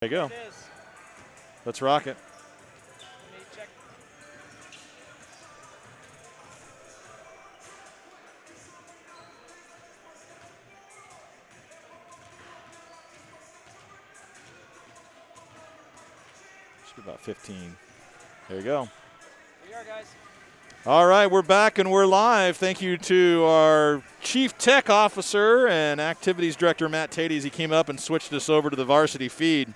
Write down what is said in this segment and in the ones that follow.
There you go. Let's rock it. Should be about 15. There you go. Here we are, guys. All right, we're back and we're live. Thank you to our Chief Tech Officer and Activities Director, Matt Tatey, as he came up and switched us over to the Varsity feed,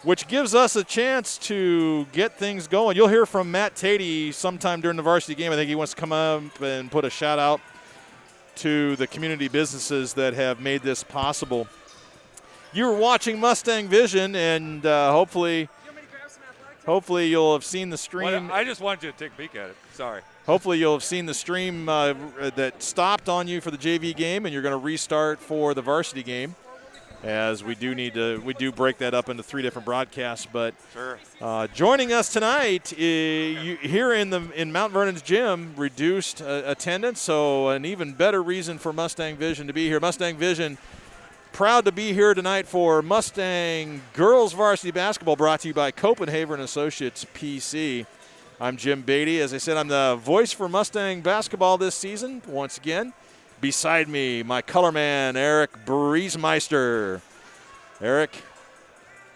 which gives us a chance to get things going. You'll hear from Matt Tatey sometime during the Varsity game. I think he wants to come up and put a shout-out to the community businesses that have made this possible. You were watching Mustang Vision, and hopefully you'll have seen the stream. Well, I just wanted you to take a peek at it. Sorry. Hopefully you'll have seen the stream that stopped on you for the JV game, and you're going to restart for the Varsity game, as we do break that up into 3 different broadcasts. But sure. Joining us tonight here in Mount Vernon's gym, reduced attendance, so an even better reason for Mustang Vision to be here. Mustang Vision proud to be here tonight for Mustang Girls Varsity Basketball, brought to you by Copenhagen Associates PC. I'm Jim Beatty. As I said, I'm the voice for Mustang basketball this season. Once again, beside me, my color man, Eric Briesmeister. Eric,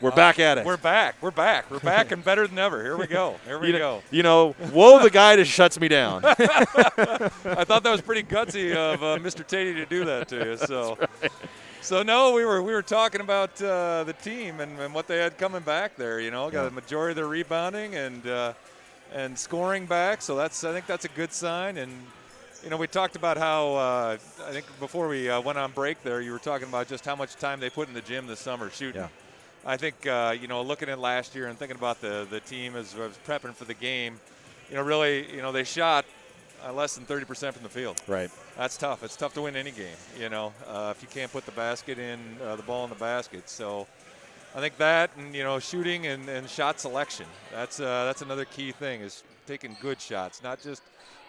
we're back at it. We're back. We're back and better than ever. Here we go. You know, whoa, the guy that shuts me down. I thought that was pretty gutsy of Mr. Tatey to do that to you. So. Right. So no, we were talking about the team and what they had coming back there. You know, got a majority of their rebounding and scoring back. So I think that's a good sign. And you know, we talked about how I think before we went on break there, you were talking about just how much time they put in the gym this summer shooting. Yeah. I think you know, looking at last year and thinking about the team as I was prepping for the game, you know, really, you know, they shot less than 30% from the field. Right. That's tough. It's tough to win any game, you know, if you can't put the basket in, the ball in the basket. So I think that, and, you know, shooting and shot selection, that's another key thing, is taking good shots, not just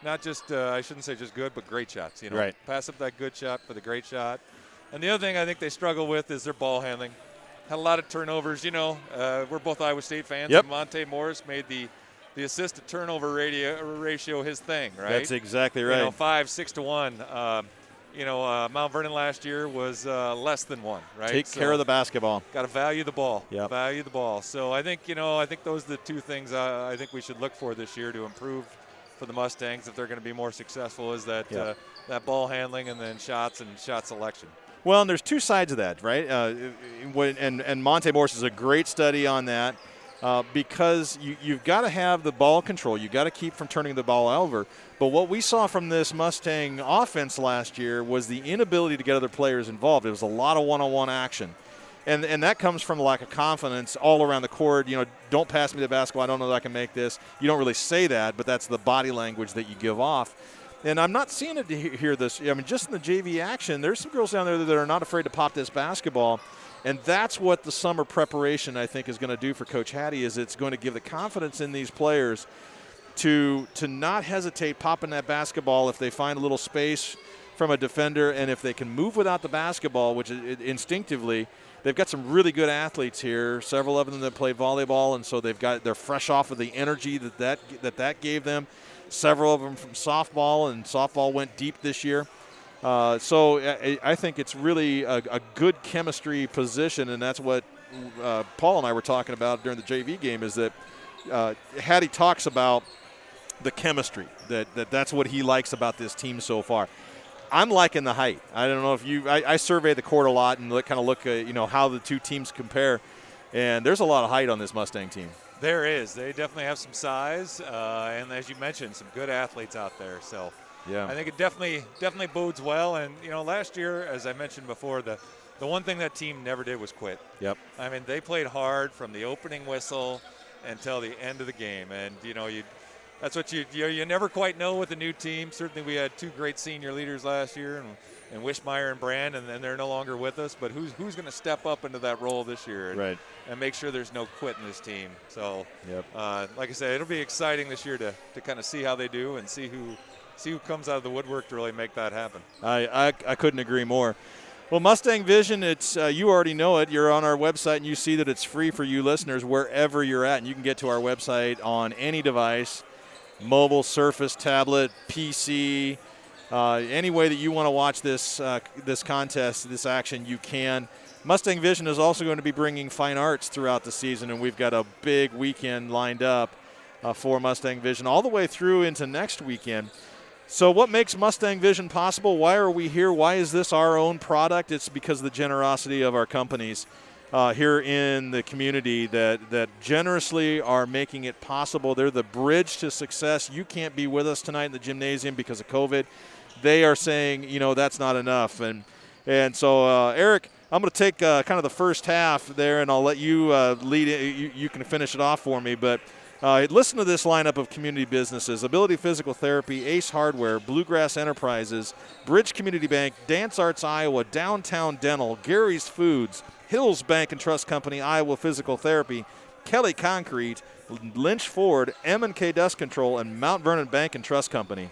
I shouldn't say just good, but great shots, you know. Right. Pass up that good shot for the great shot. And the other thing I think they struggle with is their ball handling. Had a lot of turnovers, you know. We're both Iowa State fans. Yep. And Monte Morris made the assist to turnover ratio his thing, right? That's exactly right. You know, 5, 6 to 1. Mount Vernon last year was less than 1, right? Take care of the basketball. Got to value the ball. Yep. Value the ball. So I think those are the 2 things I think we should look for this year to improve for the Mustangs if they're going to be more successful, is that that ball handling and then shots and shot selection. Well, and there's 2 sides of that, right? And Monte Morris is a great study on that. Because you've got to have the ball control. You've got to keep from turning the ball over. But what we saw from this Mustang offense last year was the inability to get other players involved. It was a lot of one-on-one action. And that comes from a lack of confidence all around the court. You know, don't pass me the basketball. I don't know that I can make this. You don't really say that, but that's the body language that you give off. And I'm not seeing it here this. I mean, just in the JV action, there's some girls down there that are not afraid to pop this basketball. And that's what the summer preparation, I think, is going to do for Coach Hattie, is it's going to give the confidence in these players to not hesitate popping that basketball if they find a little space from a defender, and if they can move without the basketball, which instinctively, they've got some really good athletes here, several of them that play volleyball, and so they're fresh off of the energy that gave them. Several of them from softball, and softball went deep this year. So I think it's really a good chemistry position, and that's what Paul and I were talking about during the JV game, is that Hattie talks about the chemistry, that's what he likes about this team so far. I'm liking the height. I don't know if I survey the court a lot and kind of look at, you know, how the 2 teams compare, and there's a lot of height on this Mustang team. There is. They definitely have some size, and as you mentioned, some good athletes out there. So. Yeah. I think it definitely bodes well. And, you know, last year, as I mentioned before, the one thing that team never did was quit. Yep. I mean, they played hard from the opening whistle until the end of the game. And, you know, that's what you never quite know with a new team. Certainly we had 2 great senior leaders last year, and Wishmeyer and Brand, and they're no longer with us. But who's going to step up into that role this year and make sure there's no quit in this team. So, like I said, it'll be exciting this year to kind of see how they do and see who comes out of the woodwork to really make that happen. I couldn't agree more. Well, Mustang Vision, it's you already know it. You're on our website, and you see that it's free for you listeners wherever you're at. And you can get to our website on any device, mobile, Surface, tablet, PC, any way that you want to watch this this contest, this action, you can. Mustang Vision is also going to be bringing fine arts throughout the season, and we've got a big weekend lined up for Mustang Vision all the way through into next weekend. So what makes Mustang Vision possible? Why are we here? Why is this our own product? It's because of the generosity of our companies here in the community that generously are making it possible. They're the bridge to success. You can't be with us tonight in the gymnasium because of COVID. They are saying, that's not enough. And so, Eric, I'm going to take kind of the first half there, and I'll let you lead it. You can finish it off for me. But listen to this lineup of community businesses: Ability Physical Therapy, Ace Hardware, Bluegrass Enterprises, Bridge Community Bank, Dance Arts Iowa, Downtown Dental, Gary's Foods, Hills Bank and Trust Company, Iowa Physical Therapy, Kelly Concrete, Lynch Ford, M&K Dust Control, and Mount Vernon Bank and Trust Company.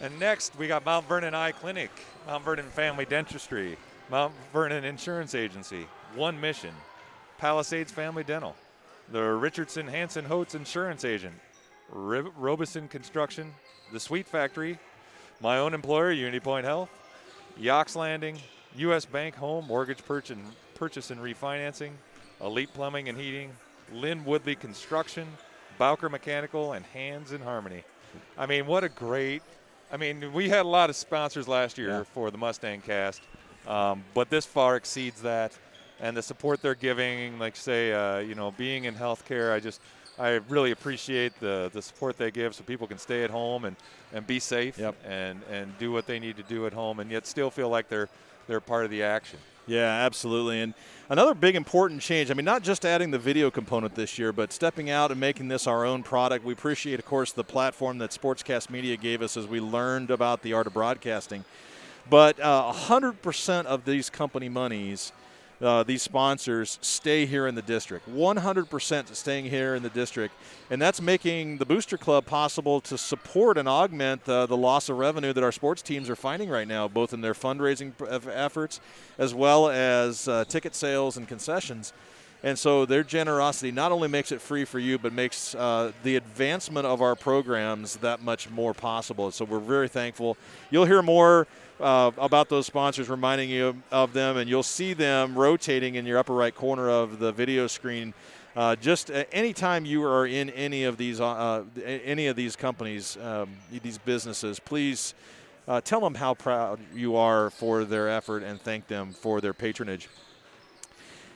And next, we got Mount Vernon Eye Clinic, Mount Vernon Family Dentistry, Mount Vernon Insurance Agency, One Mission, Palisades Family Dental, the Richardson Hanson Holtz Insurance Agent, Robeson Construction, the Sweet Factory, my own employer, Unity Point Health, Yox Landing, U.S. Bank Home Mortgage Purchase and Refinancing, Elite Plumbing and Heating, Lynn Woodley Construction, Bowker Mechanical, and Hands in Harmony. I mean, what a great – we had a lot of sponsors last year for the Mustang Cast, but this far exceeds that. And the support they're giving, like say, being in healthcare, I really appreciate the support they give so people can stay at home and be safe and do what they need to do at home and yet still feel like they're part of the action. Yeah, absolutely. And another big important change, not just adding the video component this year, but stepping out and making this our own product. We appreciate, of course, the platform that Sportscast Media gave us as we learned about the art of broadcasting. But 100% of these company monies, these sponsors, stay here in the district. 100% staying here in the district. And that's making the Booster Club possible to support and augment the loss of revenue that our sports teams are finding right now, both in their fundraising efforts as well as ticket sales and concessions. And so their generosity not only makes it free for you, but makes the advancement of our programs that much more possible. So we're very thankful. You'll hear more about those sponsors, reminding you of them, and you'll see them rotating in your upper right corner of the video screen. Just anytime you are in any of these companies, these businesses, please tell them how proud you are for their effort and thank them for their patronage.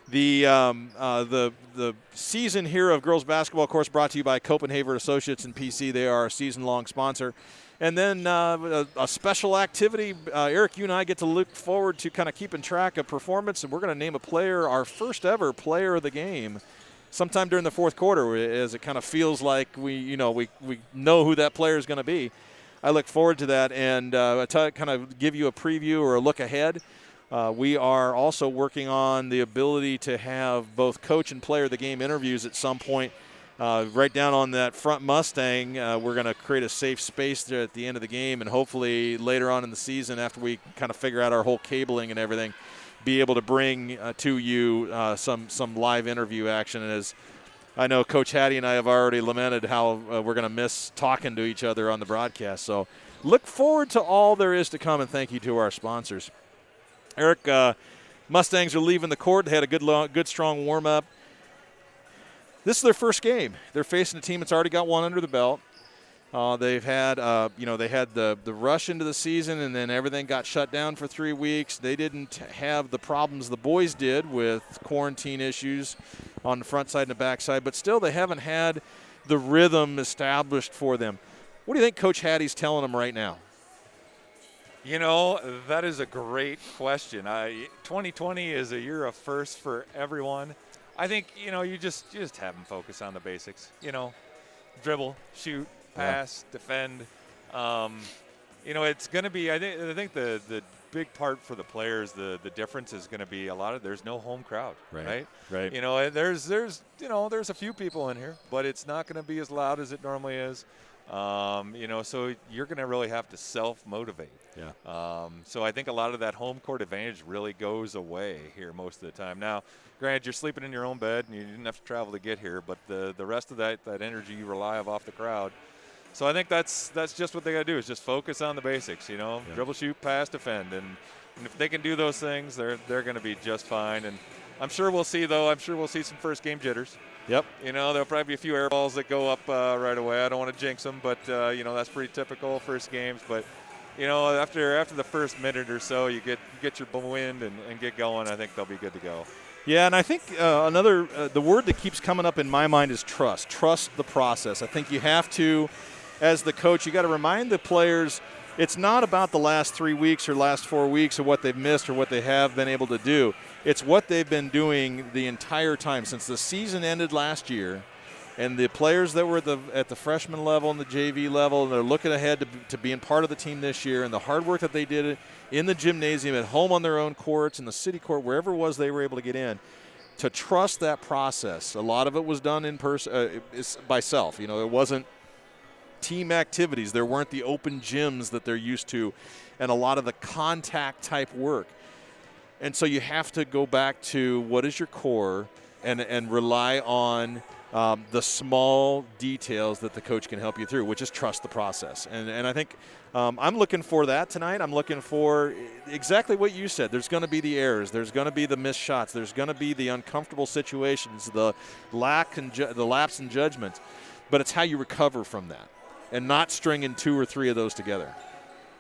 The season here of girls basketball, of course, brought to you by Copenhagen Associates and PC. They are a season-long sponsor. And then a special activity. Eric, you and I get to look forward to kind of keeping track of performance, and we're going to name a player, our first ever player of the game, sometime during the fourth quarter, as it kind of feels like we know who that player is going to be. I look forward to that, and kind of give you a preview or a look ahead. We are also working on the ability to have both coach and player of the game interviews at some point. Right down on that front Mustang, we're going to create a safe space there at the end of the game, and hopefully later on in the season, after we kind of figure out our whole cabling and everything, be able to bring to you some live interview action. And as I know, Coach Hattie and I have already lamented how we're going to miss talking to each other on the broadcast. So look forward to all there is to come, and thank you to our sponsors. Eric, Mustangs are leaving the court. They had a good strong warm-up. This is their first game. They're facing a team that's already got one under the belt. They've had, they had the rush into the season, and then everything got shut down for 3 weeks. They didn't have the problems the boys did with quarantine issues on the front side and the back side, but still they haven't had the rhythm established for them. What do you think Coach Hattie's telling them right now? That is a great question. 2020 is a year of firsts for everyone. I think, you just have them focus on the basics. Dribble, shoot, pass, defend. It's going to be, I think the big part for the players, the difference is going to be there's no home crowd, right? There's a few people in here, but it's not going to be as loud as it normally is. So you're going to really have to self-motivate. Yeah. So I think a lot of that home court advantage really goes away here most of the time. Now, granted, you're sleeping in your own bed and you didn't have to travel to get here, but the rest of that energy you rely off the crowd. So I think that's just what they got to do is just focus on the basics, Yeah. dribble, shoot, pass, defend. And if they can do those things, they're going to be just fine. And I'm sure we'll see some first game jitters. Yep. There'll probably be a few air balls that go up right away. I don't want to jinx them, but, that's pretty typical first games. But, after the first minute or so, you get your wind and get going, I think they'll be good to go. Yeah, and I think the word that keeps coming up in my mind is trust. Trust the process. I think you have to, as the coach, you got to remind the players it's not about the last 3 weeks or last 4 weeks or what they've missed or what they have been able to do. It's what they've been doing the entire time since the season ended last year. And the players that were at the freshman level and the JV level, and they're looking ahead to being part of the team this year, and the hard work that they did in the gymnasium, at home on their own courts, in the city court, wherever it was they were able to get in, to trust that process. A lot of it was done in person by self. It wasn't team activities. There weren't the open gyms that they're used to, and a lot of the contact type work. And so you have to go back to what is your core and rely on the small details that the coach can help you through, which is trust the process. And I think I'm looking for that tonight. I'm looking for exactly what you said. There's going to be the errors. There's going to be the missed shots. There's going to be the uncomfortable situations, the lapse in judgment. But it's how you recover from that and not stringing 2 or 3 of those together.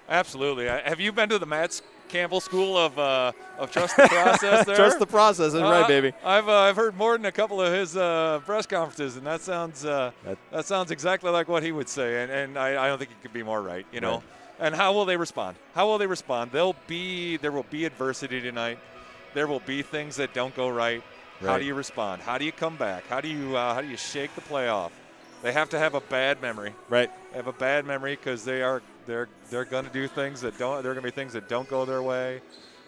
Absolutely. Have you been to the Matt Campbell School of Trust the Process there? Trust the process. That's right, baby. I've heard more than a couple of his press conferences, and that sounds exactly like what he would say. And I don't think he could be more right, Right. And how will they respond? There will be adversity tonight. There will be things that don't go right. Right. How do you respond? How do you come back? How do you shake the playoff? They have to have a bad memory. Right. They have a bad memory because they're going to do things that don't. There are going to be things that don't go their way,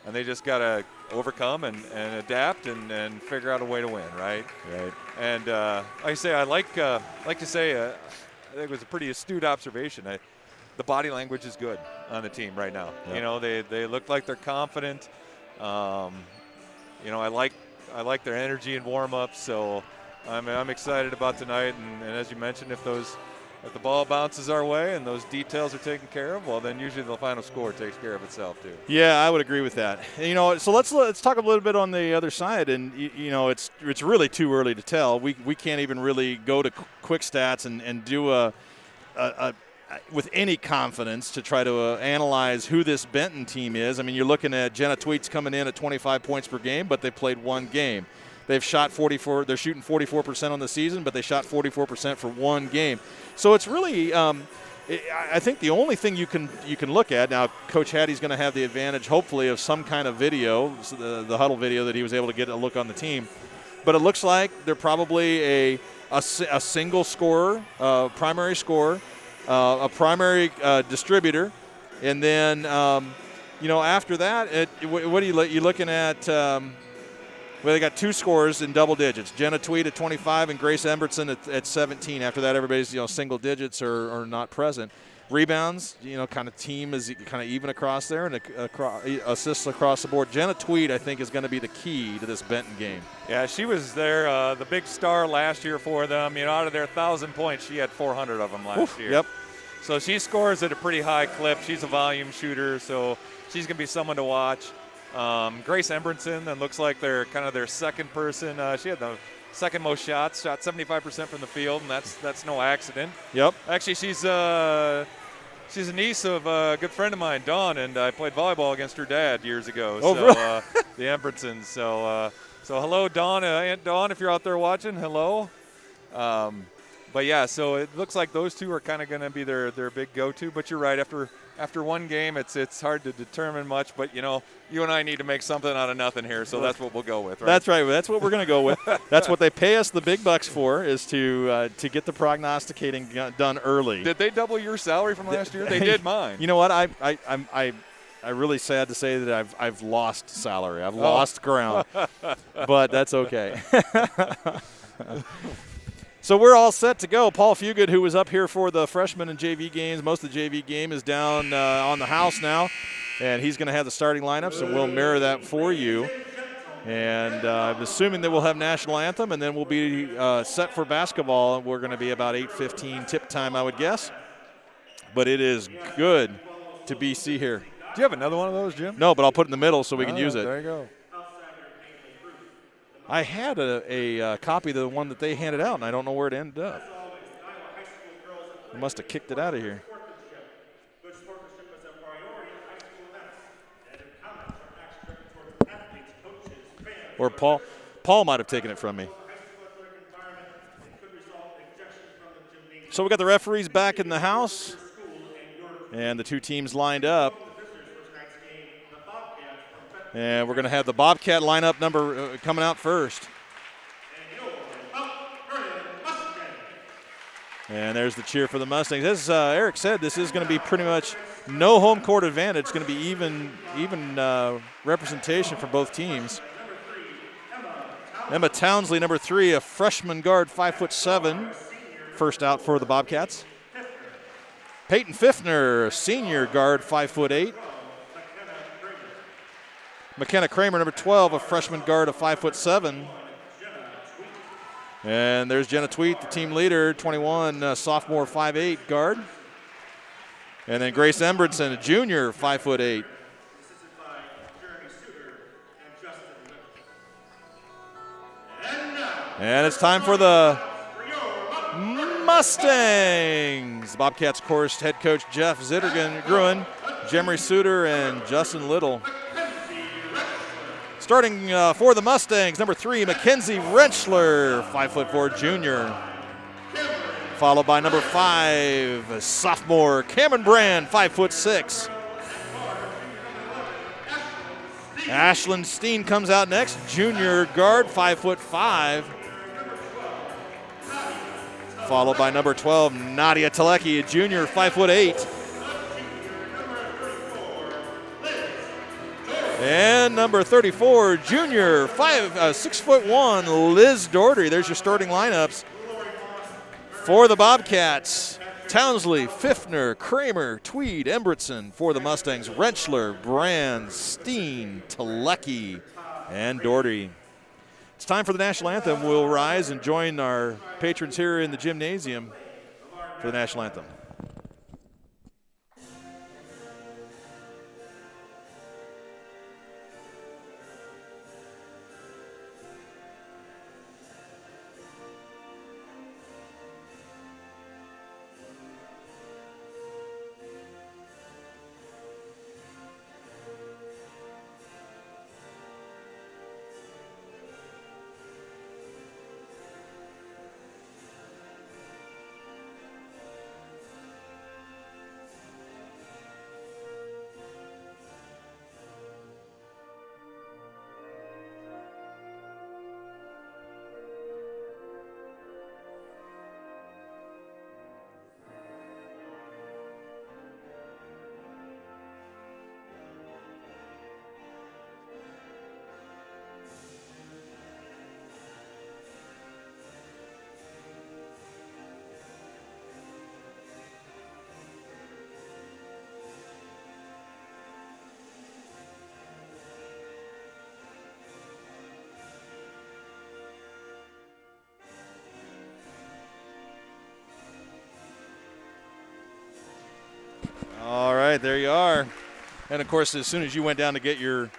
and they just got to overcome and adapt and figure out a way to win. Right. Right. And like I say, I like to say, I think it was a pretty astute observation. The body language is good on the team right now. Yep. They look like they're confident. I like their energy in warm-ups. So I'm excited about tonight. And as you mentioned, if the ball bounces our way and those details are taken care of, well, then usually the final score takes care of itself too. Yeah, I would agree with that. So let's talk a little bit on the other side. And it's really too early to tell. We can't even really go to quick stats and do a with any confidence to try to analyze who this Benton team is. I mean, you're looking at Jenna Tweets coming in at 25 points per game, but they played one game. They've shot 44. They're shooting 44% on the season, but they shot 44% for one game. So it's really, I think the only thing you can look at now. Coach Hattie's going to have the advantage, hopefully, of some kind of video, the huddle video that he was able to get a look on the team. But it looks like they're probably a single scorer, primary scorer, a primary distributor, and then after that, what are you looking at? Well, they got 2 scorers in double digits. Jenna Tweed at 25 and Grace Embertson at 17. After that, everybody's single digits or not present. Rebounds, kind of team is kind of even across there, and assists across the board. Jenna Tweed, I think, is going to be the key to this Benton game. Yeah, she was there, the big star last year for them. Out of their 1,000 points, she had 400 of them last year. Yep. So she scores at a pretty high clip. She's a volume shooter, so she's going to be someone to watch. Grace Embertson, and looks like they're kind of their second person. She had the second most shots, shot 75% from the field, and that's no accident. Yep. Actually, she's a niece of a good friend of mine, Dawn, and I played volleyball against her dad years ago. Oh, so, really? The Embertsons. So hello, Dawn. Aunt Dawn, if you're out there watching, hello. But yeah, so it looks like those two are kind of going to be their big go-to. But you're right, after one game, it's hard to determine much. But you and I need to make something out of nothing here, so that's what we'll go with. Right? That's right. That's what we're going to go with. That's what they pay us the big bucks for, is to get the prognosticating done early. Did they double your salary from last year? They did mine. You know what? I'm really sad to say that I've lost salary. I've lost ground, but that's okay. So we're all set to go. Paul Fugit, who was up here for the freshman and JV games, most of the JV game is down on the house now, and he's going to have the starting lineups, and we'll mirror that for you. And I'm assuming that we'll have national anthem, and then we'll be set for basketball. We're going to be about 8:15 tip time, I would guess. But it is good to see here. Do you have another one of those, Jim? No, but I'll put it in the middle so we can use it. There you go. I had a copy of the one that they handed out, and I don't know where it ended up. I must have kicked it out of here. Or Paul might have taken it from me. So we got the referees back in the house, and the two teams lined up. And we're going to have the Bobcat lineup number coming out first. And there's the cheer for the Mustangs. As Eric said, this is going to be pretty much no home court advantage. It's going to be even representation for both teams. Emma Townsley, number 3, a freshman guard, 5'7", first out for the Bobcats. Peyton Fiffner, a senior guard, 5'8". McKenna Kramer, number 12, a freshman guard of 5'7". And there's Jenna Tweet, the team leader, 21, sophomore, 5'8" guard. And then Grace Embridson, a junior, 5'8". And it's time for the Mustangs. The Bobcats, of course, head coach Jeff Gruen, Jemery Suter, and Justin Little. Starting for the Mustangs, number 3, Mackenzie Rentschler, 5'4" junior. Followed by number 5, sophomore Cameron Brand, 5'6". Ashlyn Steen comes out next, junior guard, 5'5". Followed by number 12, Nadia Telecki, a junior, 5'8". And number 34, junior, 6'1", Liz Doherty. There's your starting lineups for the Bobcats. Townsley, Fiffner, Kramer, Tweed, Embritson. For the Mustangs, Rentschler, Brand, Steen, Telecki, and Doherty. It's time for the national anthem. We'll rise and join our patrons here in the gymnasium for the national anthem. All right, there you are. And, of course, as soon as you went down to get your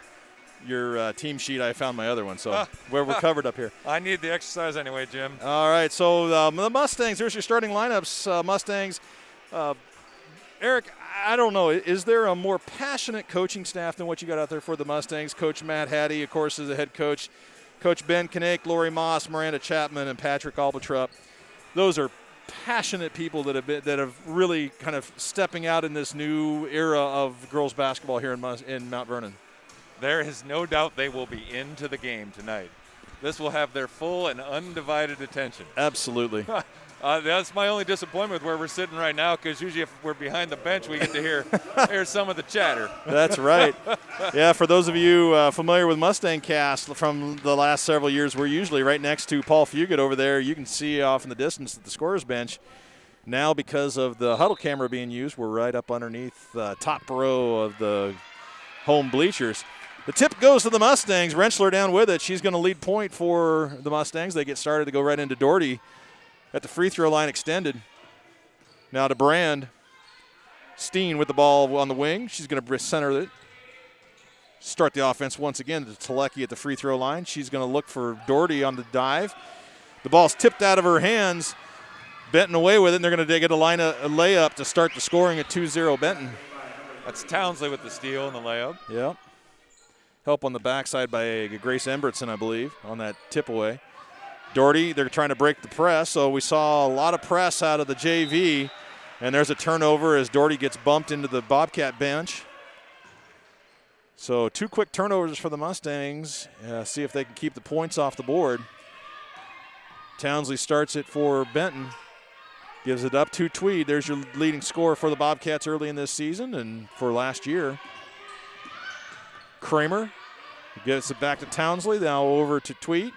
team sheet, I found my other one. So we're covered up here. I need the exercise anyway, Jim. All right, so the Mustangs, there's your starting lineups. Mustangs, Eric, I don't know. Is there a more passionate coaching staff than what you got out there for the Mustangs? Coach Matt Hattie, of course, is the head coach. Coach Ben Kinnick, Lori Moss, Miranda Chapman, and Patrick Albitrup. Those are passionate people that have really kind of stepping out in this new era of girls basketball here in Mount Vernon. There is no doubt they will be into the game tonight. This will have their full and undivided attention. Absolutely. That's my only disappointment with where we're sitting right now, because usually if we're behind the bench, we get to hear some of the chatter. That's right. Yeah, for those of you familiar with Mustang Cast from the last several years, we're usually right next to Paul Fugit over there. You can see off in the distance at the scorer's bench. Now, because of the huddle camera being used, we're right up underneath the top row of the home bleachers. The tip goes to the Mustangs. Rentschler down with it. She's going to lead point for the Mustangs. They get started to go right into Doherty at the free throw line extended. Now to Brand. Steen with the ball on the wing. She's going to center it. Start the offense once again to Telecki at the free throw line. She's going to look for Doherty on the dive. The ball's tipped out of her hands. Benton away with it, and they're going to get a layup to start the scoring at 2-0 Benton. That's Townsley with the steal and the layup. Yep. Help on the backside by Grace Embertson, I believe, on that tip away. Doherty, they're trying to break the press, so we saw a lot of press out of the JV, and there's a turnover as Doherty gets bumped into the Bobcat bench. So 2 quick turnovers for the Mustangs. See if they can keep the points off the board. Townsley starts it for Benton. Gives it up to Tweed. There's your leading scorer for the Bobcats early in this season and for last year. Kramer gets it back to Townsley. Now over to Tweed.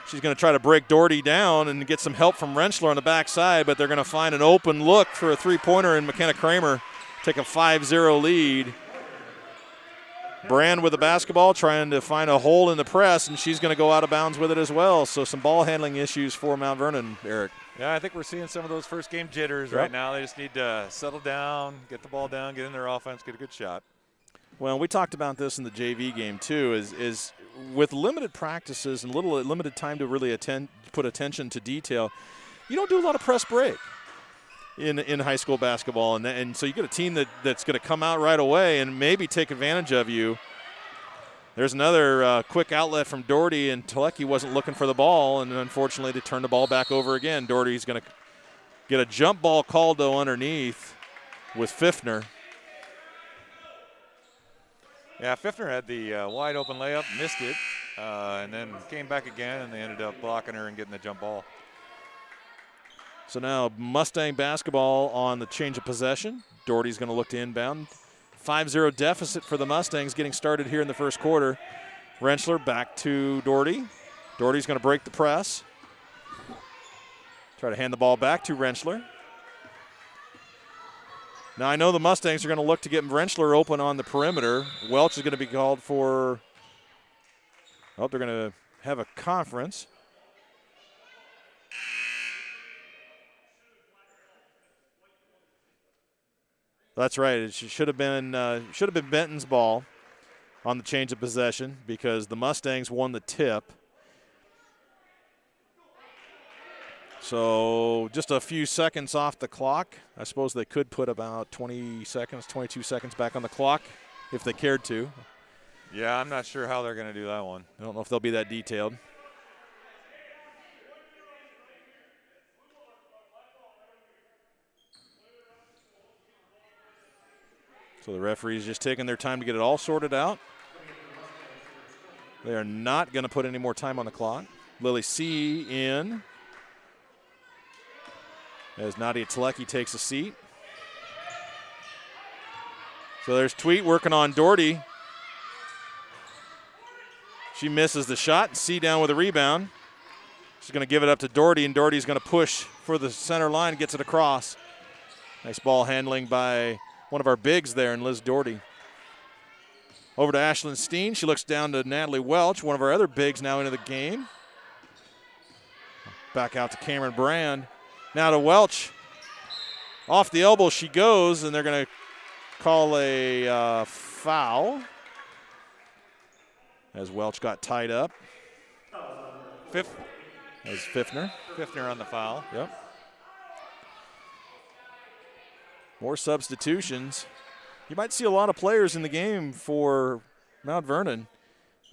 She's going to try to break Doherty down and get some help from Rentschler on the backside, but they're going to find an open look for a three-pointer, and McKenna Kramer take a 5-0 lead. Brand with the basketball trying to find a hole in the press, and she's going to go out of bounds with it as well. So some ball handling issues for Mount Vernon, Eric. Yeah, I think we're seeing some of those first game jitters right now. They just need to settle down, get the ball down, get in their offense, get a good shot. Well, we talked about this in the JV game too, is with limited practices and limited time to really put attention to detail, you don't do a lot of press break in high school basketball, and so you get a team that's going to come out right away and maybe take advantage of you. There's another quick outlet from Doherty, and Telecki wasn't looking for the ball, and unfortunately they turned the ball back over again. Doherty's going to get a jump ball called, though, underneath with Pfiffner. Yeah, Pfiffner had the wide open layup, missed it, and then came back again, and they ended up blocking her and getting the jump ball. So now Mustang basketball on the change of possession. Doherty's going to look to inbound. 5-0 deficit for the Mustangs getting started here in the first quarter. Rentschler back to Doherty. Doherty's going to break the press. Try to hand the ball back to Rentschler. Now I know the Mustangs are going to look to get Rentschler open on the perimeter. Welch is going to be called for, they're going to have a conference. That's right. It should have been Benton's ball on the change of possession because the Mustangs won the tip. So just a few seconds off the clock. I suppose they could put about 22 seconds back on the clock if they cared to. Yeah, I'm not sure how they're going to do that one. I don't know if they'll be that detailed. So the referee's just taking their time to get it all sorted out. They are not going to put any more time on the clock. Lily C. in as Nadia Telecki takes a seat. So there's Tweet working on Doherty. She misses the shot. C down with a rebound. She's going to give it up to Doherty, and Doherty's going to push for the center line, gets it across. Nice ball handling by one of our bigs there, and Liz Doherty. Over to Ashlyn Steen. She looks down to Natalie Welch, one of our other bigs now into the game. Back out to Cameron Brand. Now to Welch. Off the elbow she goes, and they're going to call a foul as Welch got tied up. As Pfiffner. Pfiffner on the foul. Yep. More substitutions. You might see a lot of players in the game for Mount Vernon.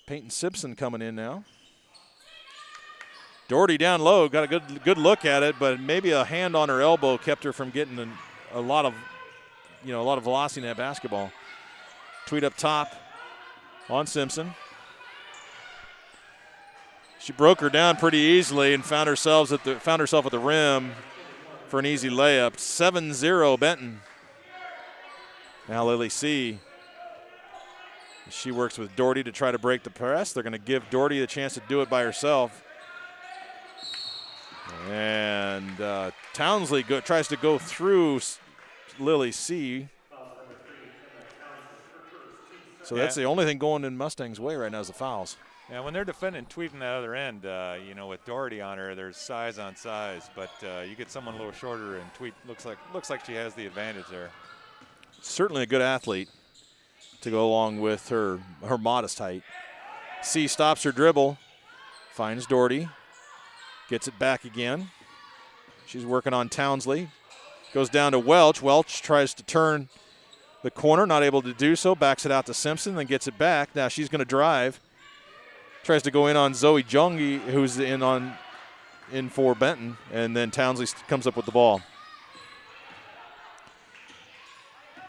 Peyton Simpson coming in now. Doherty down low, got a good look at it, but maybe a hand on her elbow kept her from getting a lot of velocity in that basketball. Tweed up top on Simpson. She broke her down pretty easily and found herself at the rim for an easy layup. 7-0 Benton. Now Lily C. She works with Doherty to try to break the press. They're going to give Doherty the chance to do it by herself. And Townsley tries to go through Lily C. So that's the only thing going in Mustang's way right now is the fouls. Yeah, when they're defending Tweet on the other end, with Doherty on her, there's size on size. But you get someone a little shorter, and Tweet looks like she has the advantage there. Certainly a good athlete to go along with her modest height. C stops her dribble, finds Doherty, gets it back again. She's working on Townsley. Goes down to Welch. Welch tries to turn the corner, not able to do so. Backs it out to Simpson, then gets it back. Now she's going to drive. Tries to go in on Zoe Jungi, who's in for Benton, and then Townsley comes up with the ball.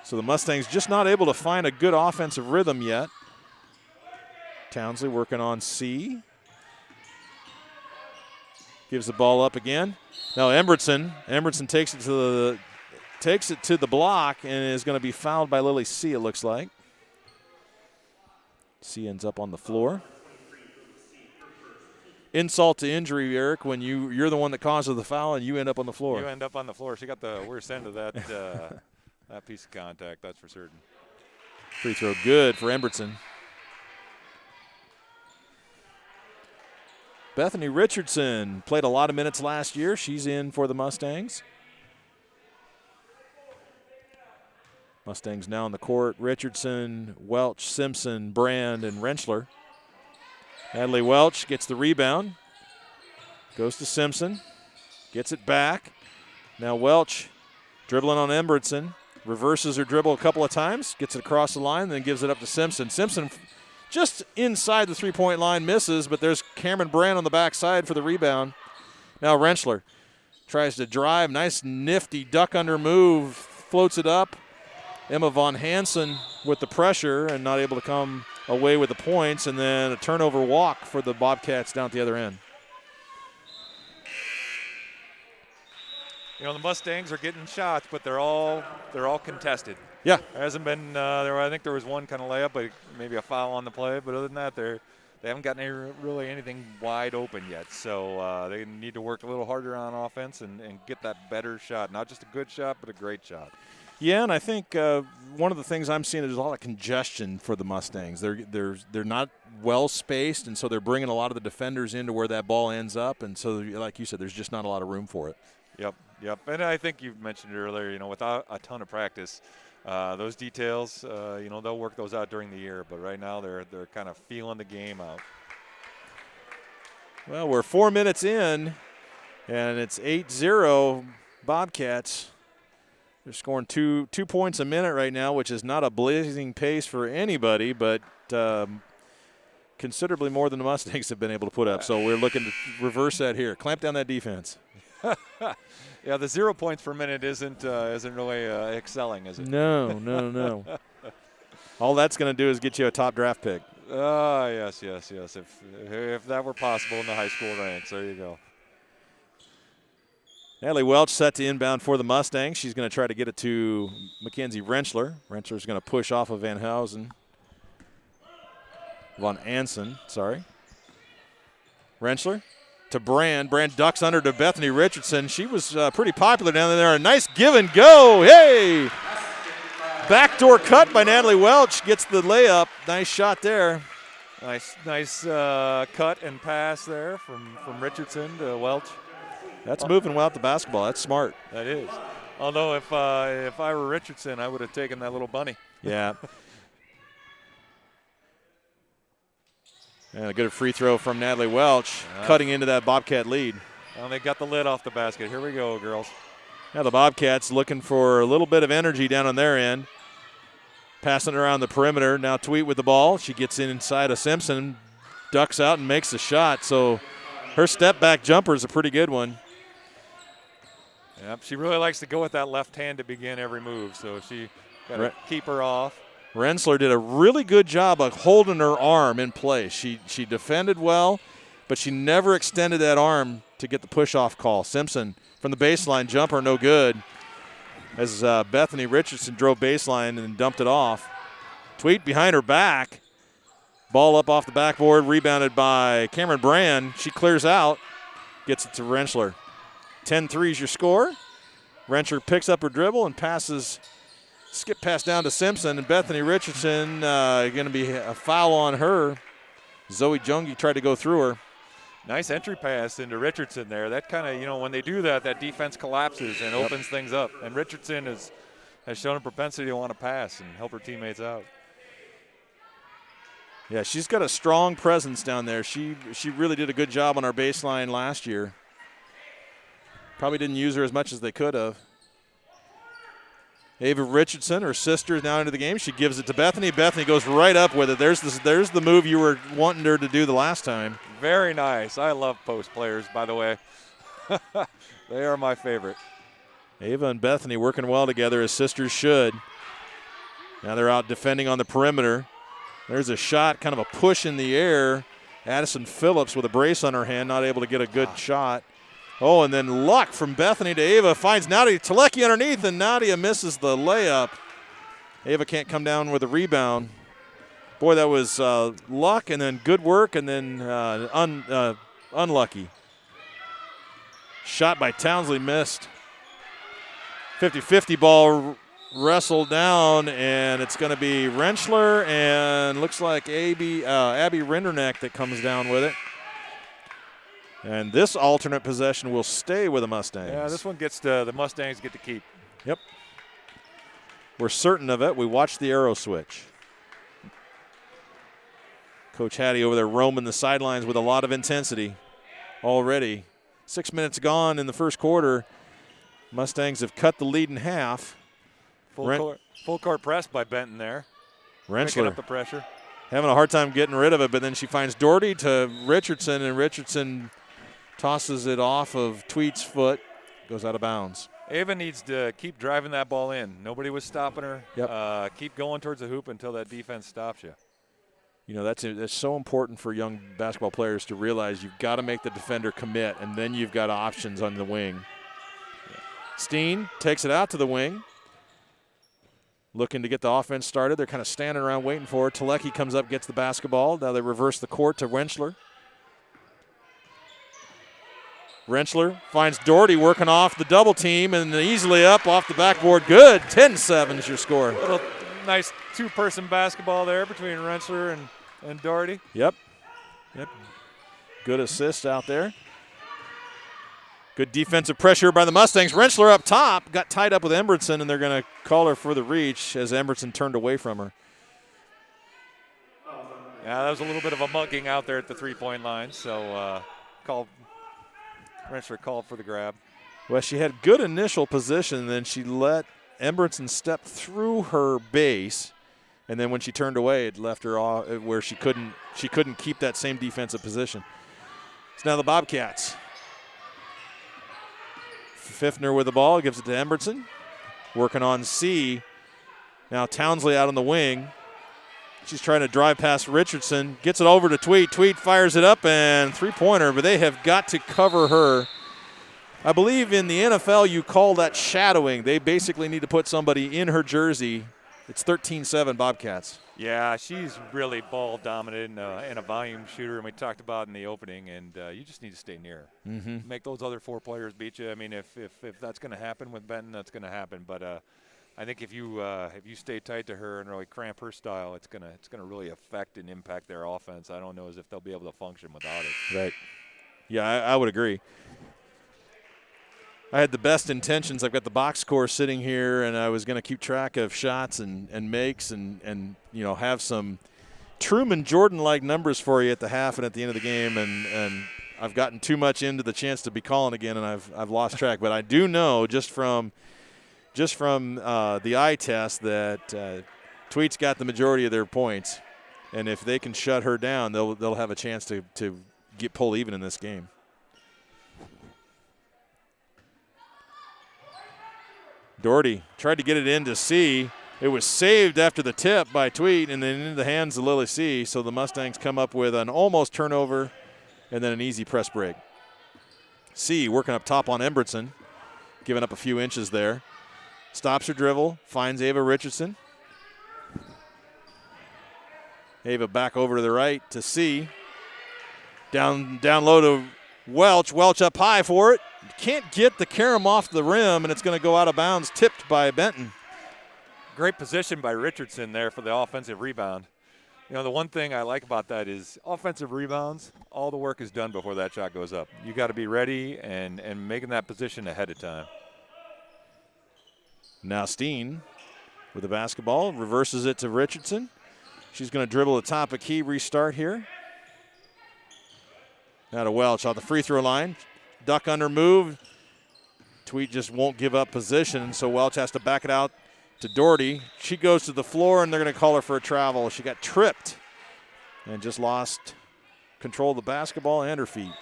So the Mustangs just not able to find a good offensive rhythm yet. Townsley working on C. Gives the ball up again. Now Embretson takes it to the block and is going to be fouled by Lily C, it looks like. C ends up on the floor. Insult to injury, Eric, when you're the one that causes the foul and you end up on the floor. You end up on the floor. She got the worst end of that that piece of contact, that's for certain. Free throw good for Embretson. Bethany Richardson played a lot of minutes last year. She's in for the Mustangs. Mustangs now on the court. Richardson, Welch, Simpson, Brand, and Rentschler. Natalie Welch gets the rebound. Goes to Simpson. Gets it back. Now Welch dribbling on Embretson. Reverses her dribble a couple of times. Gets it across the line, then gives it up to Simpson. Simpson just inside the three-point line misses, but there's Cameron Brand on the backside for the rebound. Now Rentschler tries to drive. Nice nifty duck under move. Floats it up. Emma Von Hansen with the pressure and not able to come away with the points, and then a turnover walk for the Bobcats down at the other end. The Mustangs are getting shots, but they're all contested. Yeah. There hasn't been I think there was one kind of layup, but maybe a foul on the play. But other than that, they haven't gotten really anything wide open yet. So they need to work a little harder on offense and get that better shot. Not just a good shot, but a great shot. Yeah, and I think one of the things I'm seeing is a lot of congestion for the Mustangs. They're not well spaced, and so they're bringing a lot of the defenders into where that ball ends up. And so, like you said, there's just not a lot of room for it. Yep. And I think you mentioned it earlier, without a ton of practice, those details, they'll work those out during the year. But right now they're kind of feeling the game out. Well, we're 4 minutes in, and it's 8-0 Bobcats. They're scoring two points a minute right now, which is not a blazing pace for anybody, but considerably more than the Mustangs have been able to put up. So we're looking to reverse that here. Clamp down that defense. Yeah, the 0 points per minute isn't really excelling, is it? No. All that's going to do is get you a top draft pick. Yes. If that were possible in the high school ranks, there you go. Natalie Welch set to inbound for the Mustangs. She's going to try to get it to Mackenzie Rentschler. Rentschler's going to push off of Van Ansen. Rentschler to Brand. Brand ducks under to Bethany Richardson. She was pretty popular down there. A nice give and go. Hey! Backdoor cut by Natalie Welch. Gets the layup. Nice shot there. Nice cut and pass there from Richardson to Welch. That's moving well with the basketball. That's smart. That is. Although if I were Richardson, I would have taken that little bunny. Yeah. And a good free throw from Natalie Welch, cutting into that Bobcat lead. Well, they got the lid off the basket. Here we go, girls. Now the Bobcats looking for a little bit of energy down on their end. Passing around the perimeter. Now Tweet with the ball. She gets inside of Simpson, ducks out and makes the shot. So her step back jumper is a pretty good one. Yep, she really likes to go with that left hand to begin every move, so she got to keep her off. Rentschler did a really good job of holding her arm in place. She defended well, but she never extended that arm to get the push-off call. Simpson from the baseline, jumper no good, as Bethany Richardson drove baseline and dumped it off. Tweet behind her back. Ball up off the backboard, rebounded by Cameron Brand. She clears out, gets it to Rentschler. 10-3 is your score. Rentschler picks up her dribble and passes, skip pass down to Simpson, and Bethany Richardson going to be a foul on her. Zoe Jungi tried to go through her. Nice entry pass into Richardson there. That kind of, when they do that, that defense collapses and opens things up. And Richardson has shown a propensity to want to pass and help her teammates out. Yeah, she's got a strong presence down there. She really did a good job on our baseline last year. Probably didn't use her as much as they could have. Ava Richardson, her sister, is now into the game. She gives it to Bethany. Bethany goes right up with it. There's the move you were wanting her to do the last time. Very nice. I love post players, by the way. They are my favorite. Ava and Bethany working well together, as sisters should. Now they're out defending on the perimeter. There's a shot, kind of a push in the air. Addison Phillips with a brace on her hand, not able to get a good shot. Oh, and then luck from Bethany to Ava. Finds Nadia Telecki underneath, and Nadia misses the layup. Ava can't come down with a rebound. Boy, that was luck and then good work and then unlucky. Shot by Townsley missed. 50-50 ball wrestled down, and it's going to be Rentschler and looks like Abby Rinderneck that comes down with it. And this alternate possession will stay with the Mustangs. Yeah, this one gets the Mustangs get to keep. Yep. We're certain of it. We watched the arrow switch. Coach Hattie over there roaming the sidelines with a lot of intensity already. 6 minutes gone in the first quarter. Mustangs have cut the lead in half. Full court press by Benton there. Rentschler picking up the pressure. Having a hard time getting rid of it, but then she finds Doherty to Richardson, and Richardson tosses it off of Tweet's foot, goes out of bounds. Ava needs to keep driving that ball in. Nobody was stopping her. Yep. Keep going towards the hoop until that defense stops you. That's so important for young basketball players to realize you've got to make the defender commit, and then you've got options on the wing. Yeah. Steen takes it out to the wing. Looking to get the offense started. They're kind of standing around waiting for it. Telecki comes up, gets the basketball. Now they reverse the court to Rentschler. Rentschler finds Doherty working off the double team and easily up off the backboard. Good. 10-7 is your score. A little nice two-person basketball there between Rentschler and Doherty. Yep. Good assist out there. Good defensive pressure by the Mustangs. Rentschler up top, got tied up with Embertson, and they're going to call her for the reach as Embertson turned away from her. Yeah, that was a little bit of a mugging out there at the three-point line, so Rentschler called for the grab. Well, she had good initial position, and then she let Embertson step through her base, and then when she turned away, it left her off where she couldn't keep that same defensive position. So now the Bobcats. Pfiffner with the ball, gives it to Embertson. Working on C. Now Townsley out on the wing. She's trying to drive past Richardson. Gets it over to Tweet. Tweet fires it up and three-pointer, but they have got to cover her. I believe in the NFL you call that shadowing. They basically need to put somebody in her jersey. It's 13-7 Bobcats. Yeah, she's really ball dominant and a volume shooter, and we talked about in the opening, and you just need to stay near her. Mm-hmm. Make those other four players beat you. I mean, if that's going to happen with Benton, that's going to happen. But I think if you stay tight to her and really cramp her style, it's gonna really affect and impact their offense. I don't know as if they'll be able to function without it. Right. Yeah, I would agree. I had the best intentions. I've got the box score sitting here, and I was going to keep track of shots and makes and have some Truman Jordan-like numbers for you at the half and at the end of the game, and I've gotten too much into the chance to be calling again, and I've lost track. But I do know just from the eye test that Tweet's got the majority of their points, and if they can shut her down, they'll have a chance to get pull even in this game. Doherty tried to get it in to C. It was saved after the tip by Tweet and then into the hands of Lily C. So the Mustangs come up with an almost turnover and then an easy press break. C working up top on Embretson, giving up a few inches there. Stops her dribble, finds Ava Richardson. Ava back over to the right to C. Down low to Welch. Welch up high for it. Can't get the carom off the rim, and it's going to go out of bounds, tipped by Benton. Great position by Richardson there for the offensive rebound. You know, the one thing I like about that is offensive rebounds, all the work is done before that shot goes up. You got to be ready and making that position ahead of time. Now Steen with the basketball, reverses it to Richardson. She's going to dribble the top of key, restart here. Now to Welch on the free throw line. Duck under move. Tweet just won't give up position, so Welch has to back it out to Doherty. She goes to the floor, and they're going to call her for a travel. She got tripped and just lost control of the basketball and her feet.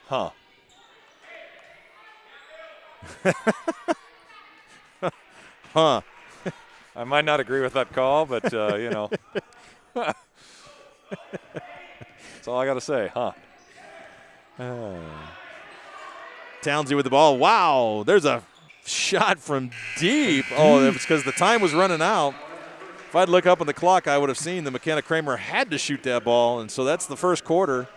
Huh. Huh. I might not agree with that call, but, you know. That's all I got to say, huh? Townsend with the ball. Wow, there's a shot from deep. Oh, that was because the time was running out. If I'd look up on the clock, I would have seen that McKenna Kramer had to shoot that ball, and so that's the first quarter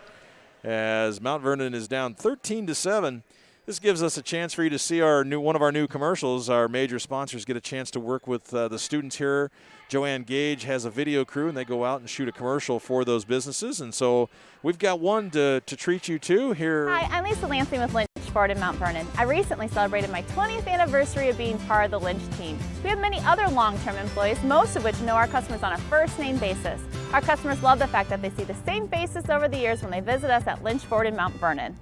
as Mount Vernon is down 13-7. This gives us a chance for you to see one of our new commercials. Our major sponsors get a chance to work with the students here. Joanne Gage has a video crew, and they go out and shoot a commercial for those businesses. And so we've got one to treat you to here. Hi, I'm Lisa Lansing with Lynch Ford in Mount Vernon. I recently celebrated my 20th anniversary of being part of the Lynch team. We have many other long-term employees, most of which know our customers on a first-name basis. Our customers love the fact that they see the same faces over the years when they visit us at Lynch Ford in Mount Vernon.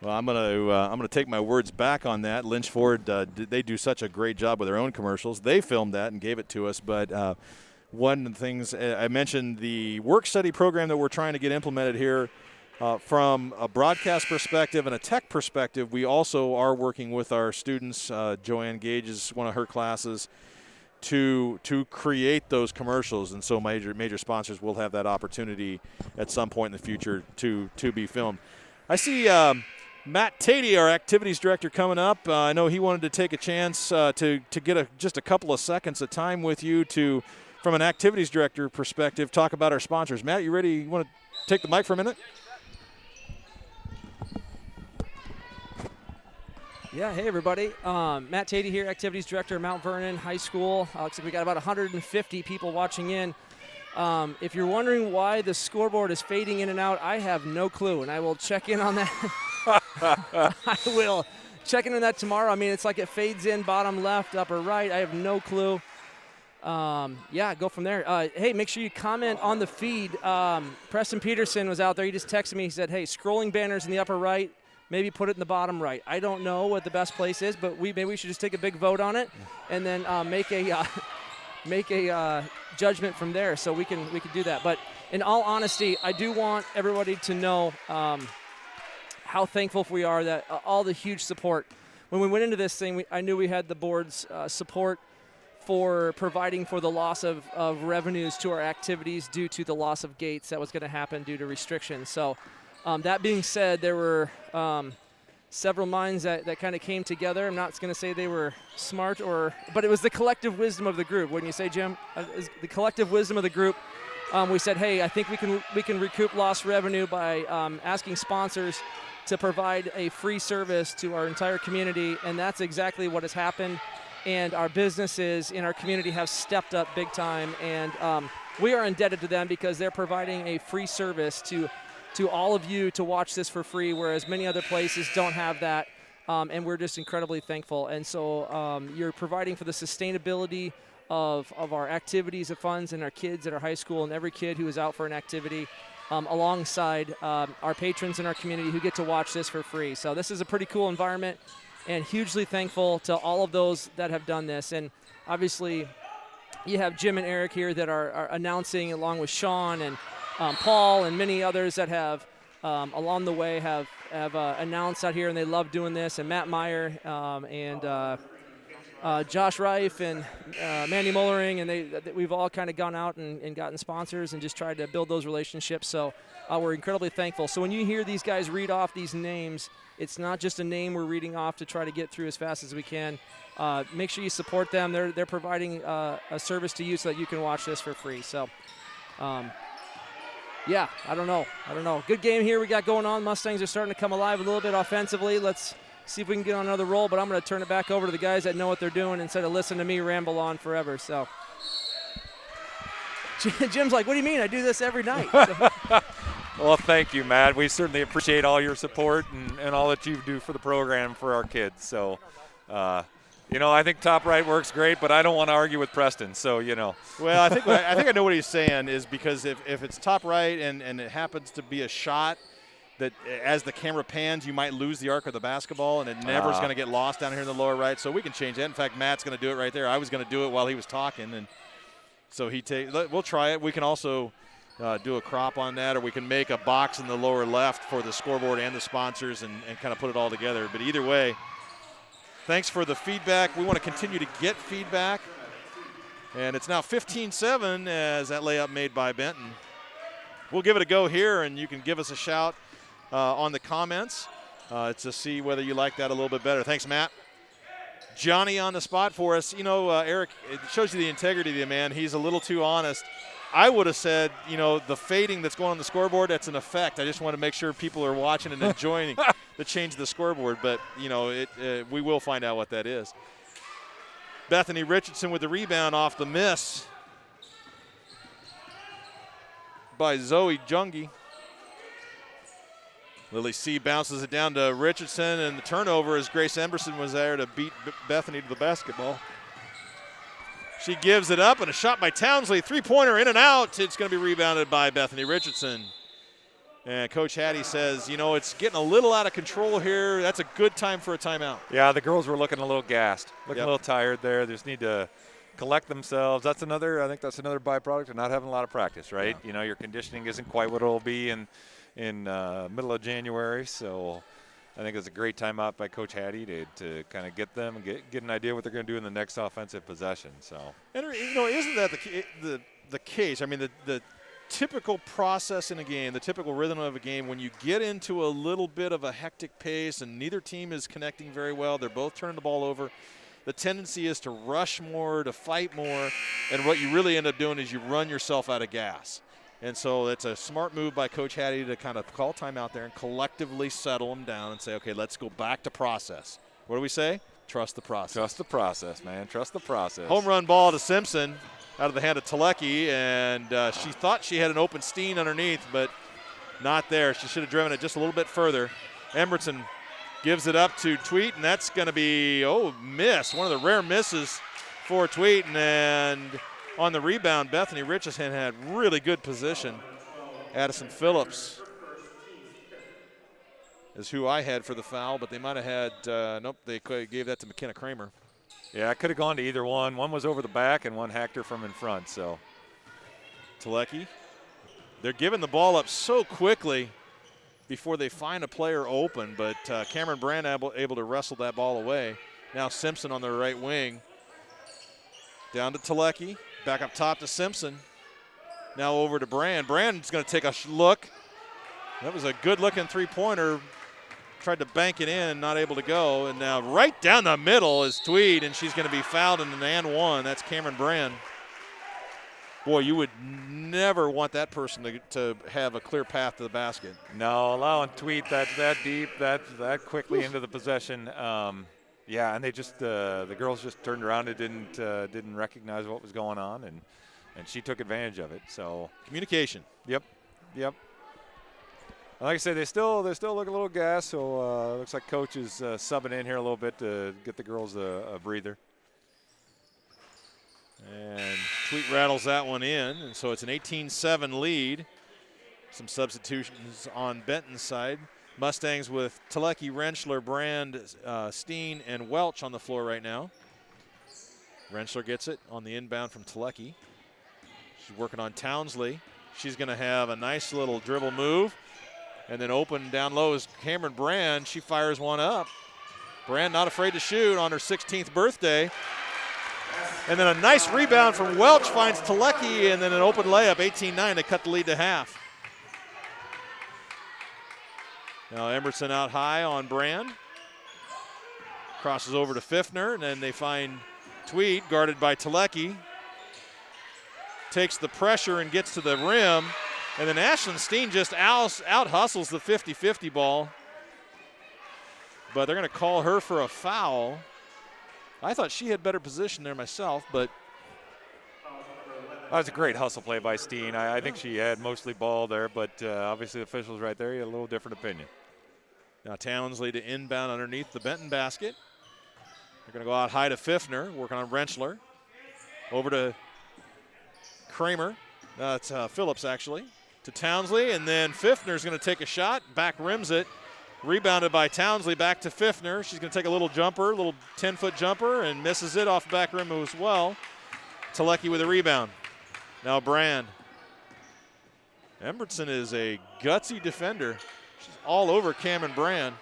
Well, I'm gonna take my words back on that. Lynch Ford, they do such a great job with their own commercials. They filmed that and gave it to us. But one of the things I mentioned, the work study program that we're trying to get implemented here, from a broadcast perspective and a tech perspective, we also are working with our students. Joanne Gage is one of her classes to create those commercials, and so major sponsors will have that opportunity at some point in the future to be filmed. I see. Matt Tatey, our activities director, coming up. I know he wanted to take a chance to get just a couple of seconds of time with you to, from an activities director perspective, talk about our sponsors. Matt, you ready? You want to take the mic for a minute? Yeah, hey everybody. Matt Tatey here, activities director at Mount Vernon High School. Looks like we got about 150 people watching in. If you're wondering why the scoreboard is fading in and out, I have no clue, and I will check in on that. I will check in on that tomorrow. I mean, it's like it fades in bottom left, upper right. I have no clue. Yeah, go from there. Hey, make sure you comment on the feed. Preston Peterson was out there. He just texted me. He said, hey, scrolling banners in the upper right, maybe put it in the bottom right. I don't know what the best place is, but maybe we should just take a big vote on it and then make a judgment from there, so we can do that. But in all honesty, I do want everybody to know how thankful we are that all the huge support. When we went into this thing, I knew we had the board's support for providing for the loss of revenues to our activities due to the loss of gates that was going to happen due to restrictions. So that being said, there were several minds that kind of came together. I'm not going to say they were smart, but it was the collective wisdom of the group. Wouldn't you say, Jim? The collective wisdom of the group. We said, hey, I think we can recoup lost revenue by asking sponsors to provide a free service to our entire community, and that's exactly what has happened. And our businesses in our community have stepped up big time, and we are indebted to them because they're providing a free service to all of you to watch this for free, whereas many other places don't have that, and we're just incredibly thankful. And so you're providing for the sustainability of our activities of funds and our kids at our high school and every kid who is out for an activity, alongside our patrons in our community who get to watch this for free. So this is a pretty cool environment, and hugely thankful to all of those that have done this. And obviously you have Jim and Eric here that are announcing, along with Sean and Paul and many others that have along the way have announced out here, and they love doing this, and Matt Meyer and Josh Reif and Mandy Mullering, and we've all kind of gone out and gotten sponsors and just tried to build those relationships. So we're incredibly thankful. So when you hear these guys read off these names, it's not just a name we're reading off to try to get through as fast as we can. Make sure you support them. They're providing a service to you so that you can watch this for free. So, yeah, I don't know. Good game here we got going on. Mustangs are starting to come alive a little bit offensively. Let's see if we can get on another roll, but I'm going to turn it back over to the guys that know what they're doing instead of listening to me ramble on forever. So Jim's like, what do you mean? I do this every night. Well, thank you, Matt. We certainly appreciate all your support and all that you do for the program for our kids. So, I think top right works great, but I don't want to argue with Preston. So, Well, I think I know what he's saying is because if it's top right and it happens to be a shot that as the camera pans, you might lose the arc of the basketball, and it never is going to get lost down here in the lower right. So we can change that. In fact, Matt's going to do it right there. I was going to do it while he was talking, and so we'll try it. We can also do a crop on that, or we can make a box in the lower left for the scoreboard and the sponsors and kind of put it all together. But either way, thanks for the feedback. We want to continue to get feedback. And it's now 15-7 as that layup made by Benton. We'll give it a go here, and you can give us a shout on the comments to see whether you like that a little bit better. Thanks, Matt. Johnny on the spot for us. Eric, it shows you the integrity of the man. He's a little too honest. I would have said, the fading that's going on the scoreboard, that's an effect. I just want to make sure people are watching and enjoying the change of the scoreboard. But, we will find out what that is. Bethany Richardson with the rebound off the miss by Zoe Jungi. Lily C bounces it down to Richardson, and the turnover as Grace Emberson was there to beat Bethany to the basketball. She gives it up, and a shot by Townsley. Three-pointer in and out. It's going to be rebounded by Bethany Richardson. And Coach Hattie says, it's getting a little out of control here. That's a good time for a timeout. Yeah, the girls were looking a little gassed, a little tired there. They just need to collect themselves. I think that's another byproduct of not having a lot of practice, right? Yeah. Your conditioning isn't quite what it'll be in middle of January. So I think it's a great timeout by Coach Hattie to kind of get them and get an idea what they're going to do in the next offensive possession. So, and isn't that the case? I mean, the typical process in a game, the typical rhythm of a game, when you get into a little bit of a hectic pace and neither team is connecting very well, they're both turning the ball over, the tendency is to rush more, to fight more, and what you really end up doing is you run yourself out of gas. And so it's a smart move by Coach Hattie to kind of call timeout there and collectively settle them down and say, okay, let's go back to process. What do we say? Trust the process. Trust the process, man. Trust the process. Home run ball to Simpson out of the hand of Telecki, and she thought she had an open Steen underneath, but not there. She should have driven it just a little bit further. Emberson gives it up to Tweet, and that's going to be, miss. One of the rare misses for Tweet, and on the rebound, Bethany Richardson had really good position. Addison Phillips is who I had for the foul, but they might have had, nope, they gave that to McKenna Kramer. Yeah, it could have gone to either one. One was over the back and one hacked her from in front. So, Telecki, they're giving the ball up so quickly before they find a player open, but Cameron Brand able to wrestle that ball away. Now Simpson on the right wing. Down to Telecki, back up top to Simpson. Now over to Brand. Brand's going to take a look. That was a good-looking three-pointer. Tried to bank it in, not able to go. And now right down the middle is Tweed, and she's going to be fouled in an and one. That's Cameron Brand. Boy, you would never want that person to have a clear path to the basket. No, allowing Tweed that deep, that quickly into the possession. Yeah, and they just the girls just turned around and didn't recognize what was going on, and she took advantage of it. So communication. Yep. Like I said, they still look a little gassed, so looks like Coach is subbing in here a little bit to get the girls a breather. And Tweet rattles that one in, and so it's an 18-7 lead. Some substitutions on Benton's side. Mustangs with Telecki, Rentschler, Brand, Steen, and Welch on the floor right now. Rentschler gets it on the inbound from Telecki. She's working on Townsley. She's going to have a nice little dribble move. And then open down low is Cameron Brand. She fires one up. Brand not afraid to shoot on her 16th birthday. And then a nice rebound from Welch finds Telecki, and then an open layup, 18-9 to cut the lead to half. Now Emerson out high on Brand. Crosses over to Pfiffner, and then they find Tweed guarded by Telecki. Takes the pressure and gets to the rim. And then Ashlyn Steen just out-hustles the 50-50 ball. But they're going to call her for a foul. I thought she had better position there myself, but. That was a great hustle play by Steen. I think she had mostly ball there, but obviously the officials right there, you had a little different opinion. Now Townsley to inbound underneath the Benton basket. They're going to go out high to Pfiffner, working on Rentschler. Over to Kramer. It's Phillips, actually. To Townsley, and then Pfiffner's going to take a shot. Back rims it. Rebounded by Townsley, back to Pfiffner. She's going to take a little jumper, little 10-foot jumper, and misses it off the back rim as well. Telecki with a rebound. Now Brand. Embertson is a gutsy defender. She's all over Cameron Brand.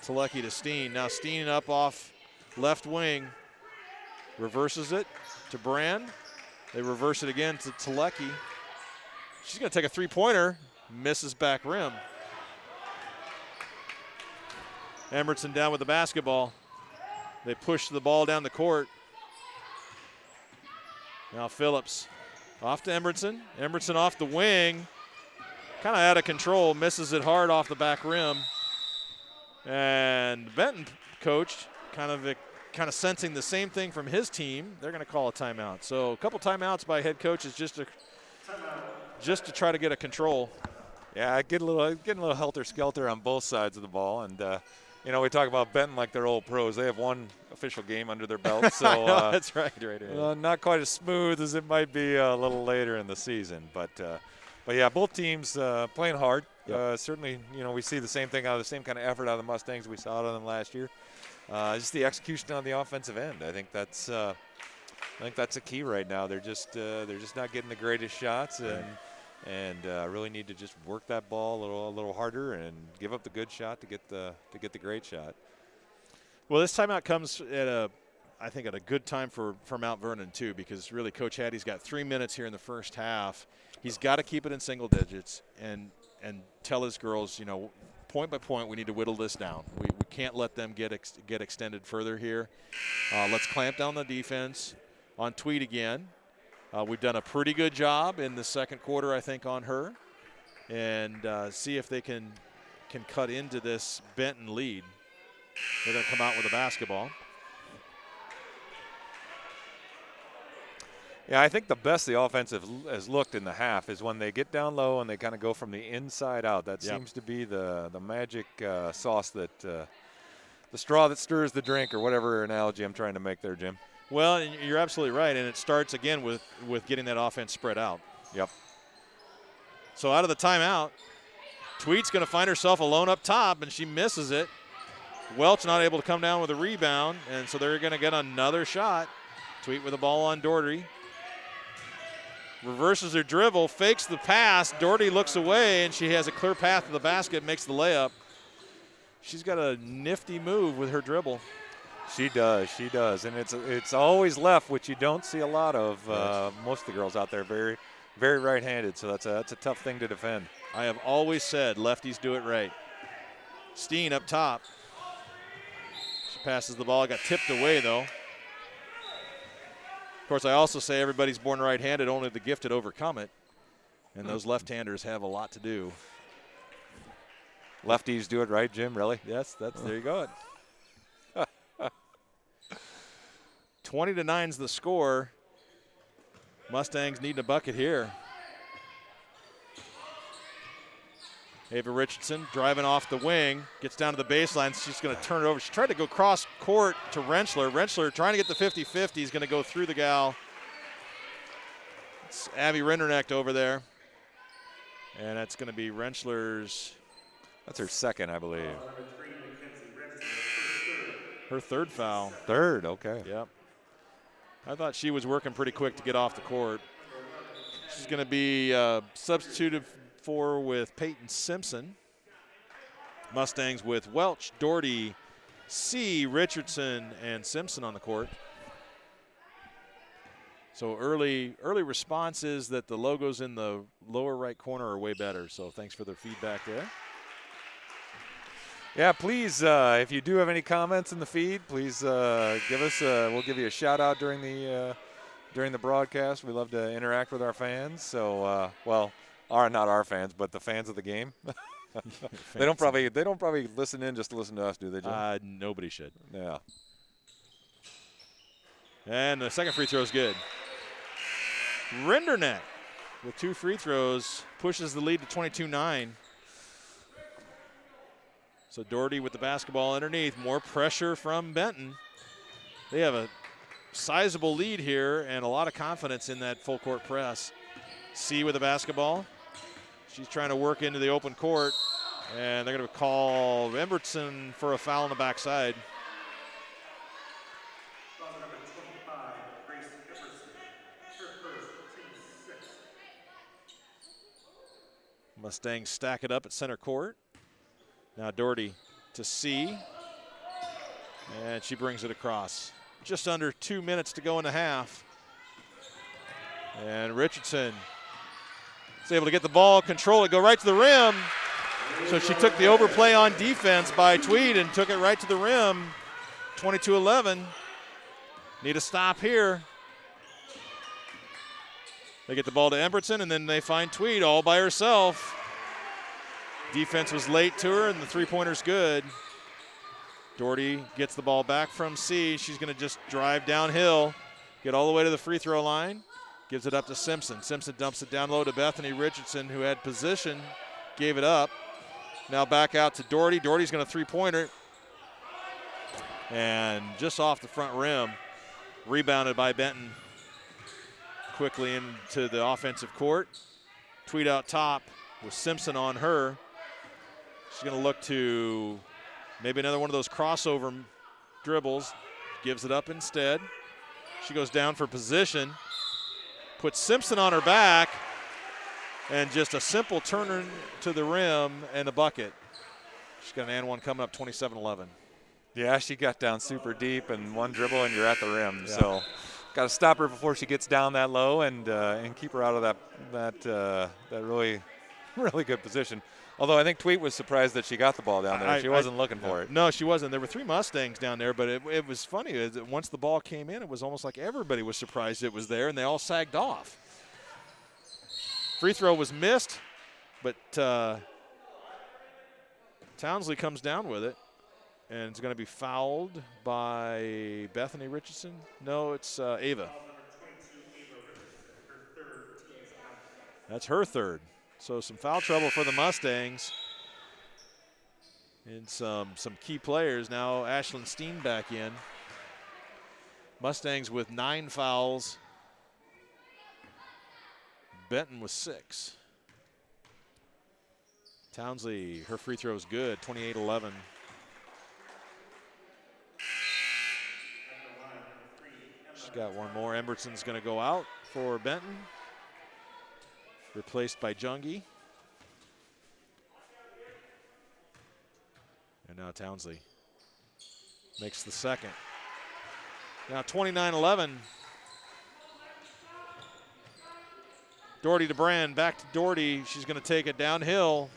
Telecki to Steen. Now Steen up off left wing. Reverses it to Brand. They reverse it again to Telecki. She's going to take a three-pointer. Misses back rim. Embertson down with the basketball. They push the ball down the court. Now Phillips off to Embertson. Embertson off the wing. Kind of out of control. Misses it hard off the back rim. And Benton coach kind of sensing the same thing from his team. They're going to call a timeout. So a couple timeouts by head coaches just to try to get a control. Yeah, getting a little helter-skelter on both sides of the ball. And, we talk about Benton like they're old pros. They have one official game under their belt. So that's right. Not quite as smooth as it might be a little later in the season. But yeah, both teams playing hard. Yep. Certainly, we see the same thing out of the same kind of effort out of the Mustangs we saw out of them last year. Just the execution on the offensive end. I think that's a key right now. They're just not getting the greatest shots, and really need to just work that ball a little harder and give up the good shot to get the great shot. Well, this timeout comes at a good time for Mount Vernon too, because really Coach Hattie's got 3 minutes here in the first half. He's got to keep it in single digits and tell his girls, point by point, we need to whittle this down. We can't let them get extended further here. Let's clamp down the defense on Tweed again. We've done a pretty good job in the second quarter, I think, on her, and see if they can cut into this Benton lead. They're going to come out with a basketball. Yeah, I think the best the offense has looked in the half is when they get down low and they kind of go from the inside out. That seems to be the magic sauce that the straw that stirs the drink, or whatever analogy I'm trying to make there, Jim. Well, you're absolutely right, and it starts again with getting that offense spread out. Yep. So out of the timeout, Tweed's going to find herself alone up top, and she misses it. Welch not able to come down with a rebound, and so they're going to get another shot. Tweed with the ball on Doherty. Reverses her dribble, fakes the pass. Doherty looks away, and she has a clear path to the basket, makes the layup. She's got a nifty move with her dribble. She does, and it's always left, which you don't see a lot of. Most of the girls out there very, very right-handed, so that's a tough thing to defend. I have always said lefties do it right. Steen up top. She passes the ball, got tipped away though. Of course, I also say everybody's born right-handed, only the gifted overcome it, and those left-handers have a lot to do. Lefties do it right, Jim, really? Yes, there you go. 20-9 is the score. Mustangs need a bucket here. Ava Richardson driving off the wing, gets down to the baseline. She's going to turn it over. She tried to go cross court to Rentschler. Rentschler trying to get the 50-50. He's going to go through the gal. It's Abby Rindernecht over there. And that's going to be Rentschler's. That's her second, I believe. Her third foul. Third, okay. Yep. I thought she was working pretty quick to get off the court. She's going to be substituted for with Peyton Simpson. Mustangs with Welch, Doherty, C, Richardson, and Simpson on the court. So early response is that the logos in the lower right corner are way better. So thanks for their feedback there. Yeah, please, if you do have any comments in the feed, please give us. We'll give you a shout out during the broadcast. We love to interact with our fans. So, not our fans, but the fans of the game. They don't probably listen in just to listen to us, do they, Jim? Nobody should. Yeah. And the second free throw is good. Rinderneck with 2 free throws pushes the lead to 22-9. So Doherty with the basketball underneath. More pressure from Benton. They have a sizable lead here and a lot of confidence in that full court press. C with the basketball. She's trying to work into the open court. And they're going to call Embertson for a foul on the backside. Mustangs stack it up at center court. Now Doherty to C, and she brings it across. Just under 2 minutes to go in the half. And Richardson is able to get the ball, control it, go right to the rim. So she took the overplay on defense by Tweed and took it right to the rim. 22-11. Need a stop here. They get the ball to Embertson, and then they find Tweed all by herself. Defense was late to her, and the three-pointer's good. Doherty gets the ball back from C. She's going to just drive downhill, get all the way to the free throw line, gives it up to Simpson. Simpson dumps it down low to Bethany Richardson, who had position, gave it up. Now back out to Doherty. Doherty's going to three-pointer. And just off the front rim, rebounded by Benton. Quickly into the offensive court. Tweed out top with Simpson on her. She's going to look to maybe another one of those crossover dribbles. Gives it up instead. She goes down for position. Puts Simpson on her back. And just a simple turner to the rim and a bucket. She's got an and one coming up, 27-11. Yeah, she got down super deep, and one dribble and you're at the rim. Yeah. So got to stop her before she gets down that low and keep her out of that really, really good position. Although I think Tweet was surprised that she got the ball down there. She wasn't looking for it. No, she wasn't. There were 3 Mustangs down there, but it was funny. Once the ball came in, it was almost like everybody was surprised it was there, and they all sagged off. Free throw was missed, but Townsley comes down with it, and it's going to be fouled by Bethany Richardson. No, it's Ava. That's her third. So some foul trouble for the Mustangs. And some key players. Now Ashlyn Steen back in. Mustangs with 9 fouls. Benton with 6. Townsley, her free throw is good, 28-11. She's got one more. Embertson's going to go out for Benton. Replaced by Jungi. And now Townsley makes the second. Now 29-11. Doherty to Brand, back to Doherty. She's going to take it downhill.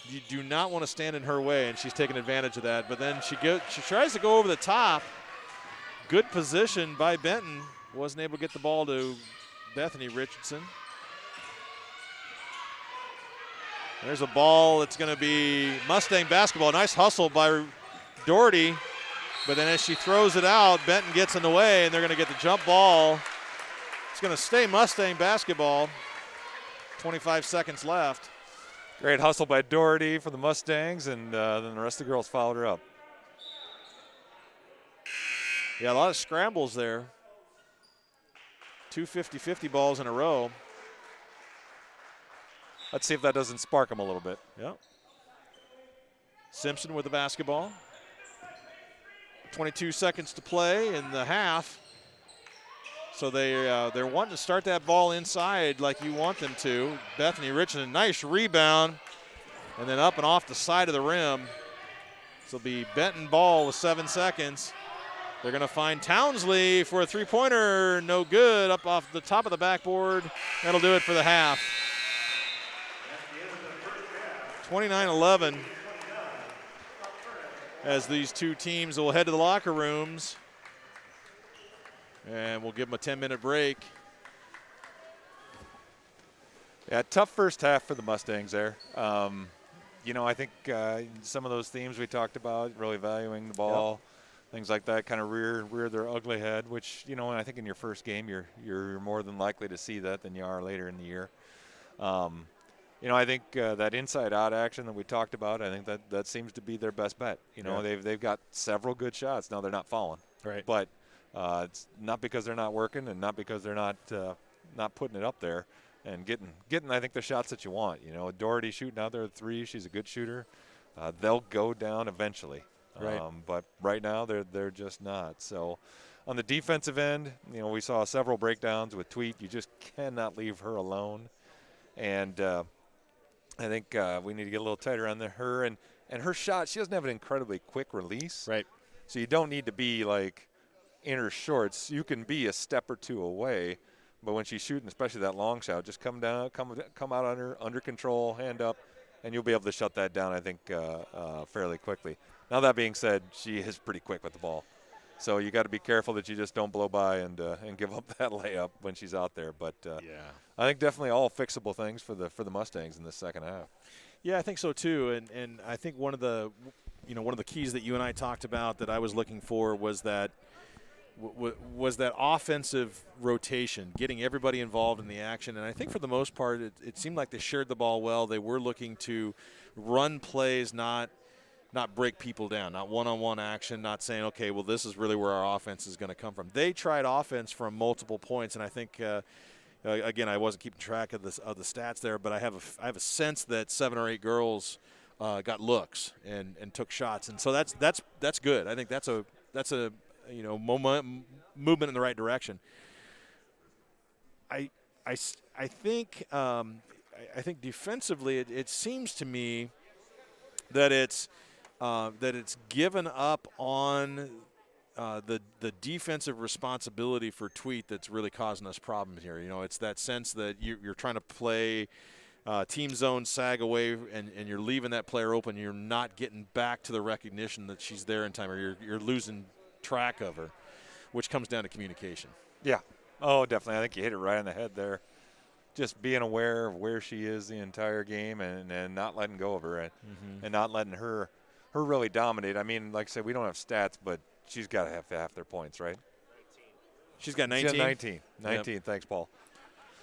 You do not want to stand in her way, and she's taking advantage of that. But then she tries to go over the top. Good position by Benton. Wasn't able to get the ball to Bethany Richardson. There's a ball that's going to be Mustang basketball. Nice hustle by Doherty. But then as she throws it out, Benton gets in the way, and they're going to get the jump ball. It's going to stay Mustang basketball. 25 seconds left. Great hustle by Doherty for the Mustangs, and then the rest of the girls followed her up. Yeah, a lot of scrambles there. 2 50-50 balls in a row. Let's see if that doesn't spark them a little bit. Yep. Simpson with the basketball. 22 seconds to play in the half. So they're wanting to start that ball inside like you want them to. Bethany Richardson, nice rebound. And then up and off the side of the rim. This will be Benton ball with 7 seconds. They're going to find Townsley for a three-pointer. No good. Up off the top of the backboard. That'll do it for the half. 29-11. As these two teams will head to the locker rooms. And we'll give them a 10-minute break. Yeah, tough first half for the Mustangs there. I think some of those themes we talked about, really valuing the ball, things like that, kind of rear their ugly head, which, and I think in your first game you're more than likely to see that than you are later in the year. I think that inside-out action that we talked about, I think that seems to be their best bet. They've got several good shots. Now they're not falling. Right. But it's not because they're not working and not because they're not putting it up there. And getting, I think, the shots that you want. Doherty shooting out there at 3. She's a good shooter. They'll go down eventually. Right. But right now they're just not. So on the defensive end, we saw several breakdowns with Tweet. You just cannot leave her alone. And I think we need to get a little tighter on her. And her shot, she doesn't have an incredibly quick release. Right. So you don't need to be like in her shorts. You can be a step or two away. But when she's shooting, especially that long shot, just come down, come out under control, hand up, and you'll be able to shut that down, I think, fairly quickly. Now, that being said, she is pretty quick with the ball. So you got to be careful that you just don't blow by and give up that layup when she's out there. But I think definitely all fixable things for the Mustangs in the second half. Yeah, I think so too. And I think one of the keys that you and I talked about that I was looking for was that offensive rotation, getting everybody involved in the action. And I think for the most part, it seemed like they shared the ball well. They were looking to run plays, not break people down, not one-on-one action, not saying, okay, well, this is really where our offense is going to come from. They tried offense from multiple points, and I think, again, I wasn't keeping track of the stats there, but I have a sense that 7 or 8 girls got looks and took shots, and so that's good. I think that's a movement in the right direction. I think defensively it seems to me that it's given up on the defensive responsibility for Tweet that's really causing us problems here. It's that sense that you're trying to play team zone, sag away, and you're leaving that player open. You're not getting back to the recognition that she's there in time, or you're losing track of her, which comes down to communication. Yeah. Oh, definitely. I think you hit it right on the head there. Just being aware of where she is the entire game and not letting go of her and not letting her really dominate. I mean, like I said, we don't have stats, but she's got to have half their points, right? 19. She's got 19? She's got 19. Yep. Thanks, Paul.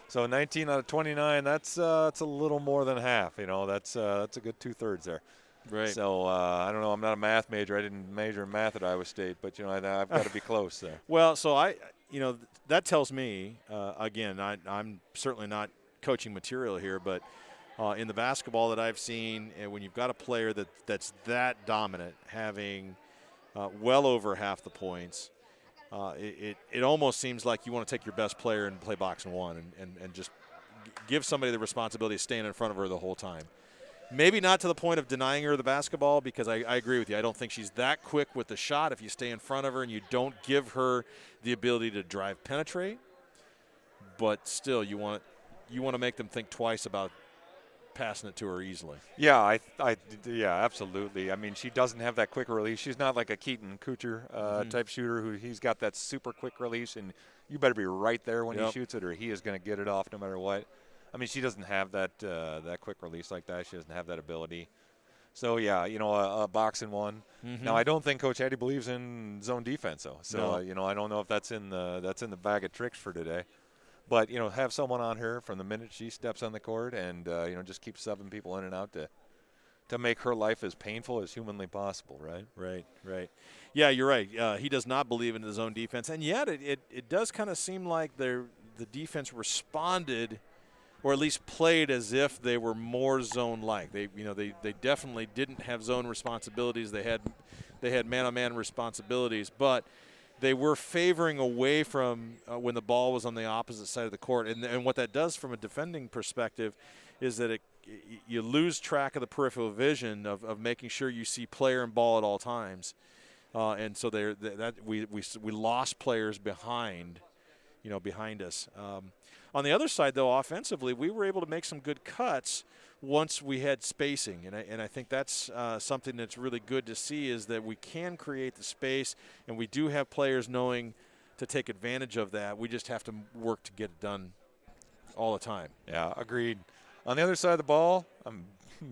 So 19 out of 29, that's a little more than half. That's a good 2/3 there. Right. So I don't know. I'm not a math major. I didn't major in math at Iowa State, but I've got to be close there. Well, so that tells me again. I'm certainly not coaching material here, but in the basketball that I've seen, when you've got a player that's that dominant, having well over half the points, it almost seems like you want to take your best player and play box and one, and just give somebody the responsibility of staying in front of her the whole time. Maybe not to the point of denying her the basketball, because I agree with you. I don't think she's that quick with the shot if you stay in front of her and you don't give her the ability to drive penetrate. But still, you want to make them think twice about passing it to her easily. Yeah, yeah, absolutely. I mean, she doesn't have that quick release. She's not like a Keaton Kuchar type shooter he's got that super quick release, and you better be right there when he shoots it, or he is going to get it off no matter what. I mean, she doesn't have that quick release like that. She doesn't have that ability. So, yeah, a box and one. Mm-hmm. Now, I don't think Coach Eddie believes in zone defense, though. So, I don't know if that's in the bag of tricks for today. But, have someone on her from the minute she steps on the court and, just keep subbing people in and out to make her life as painful as humanly possible, right? Right. Yeah, you're right. He does not believe in the zone defense. And yet it does kind of seem like the defense responded, or at least played as if they were more zone-like. They definitely didn't have zone responsibilities. They had man-on-man responsibilities, but they were favoring away from when the ball was on the opposite side of the court. And what that does from a defending perspective is that it you lose track of the peripheral vision of making sure you see player and ball at all times, and so we lost players behind us. On the other side, though, offensively, we were able to make some good cuts once we had spacing, and I think that's something that's really good to see, is that we can create the space, and we do have players knowing to take advantage of that. We just have to work to get it done all the time. Yeah, agreed. On the other side of the ball,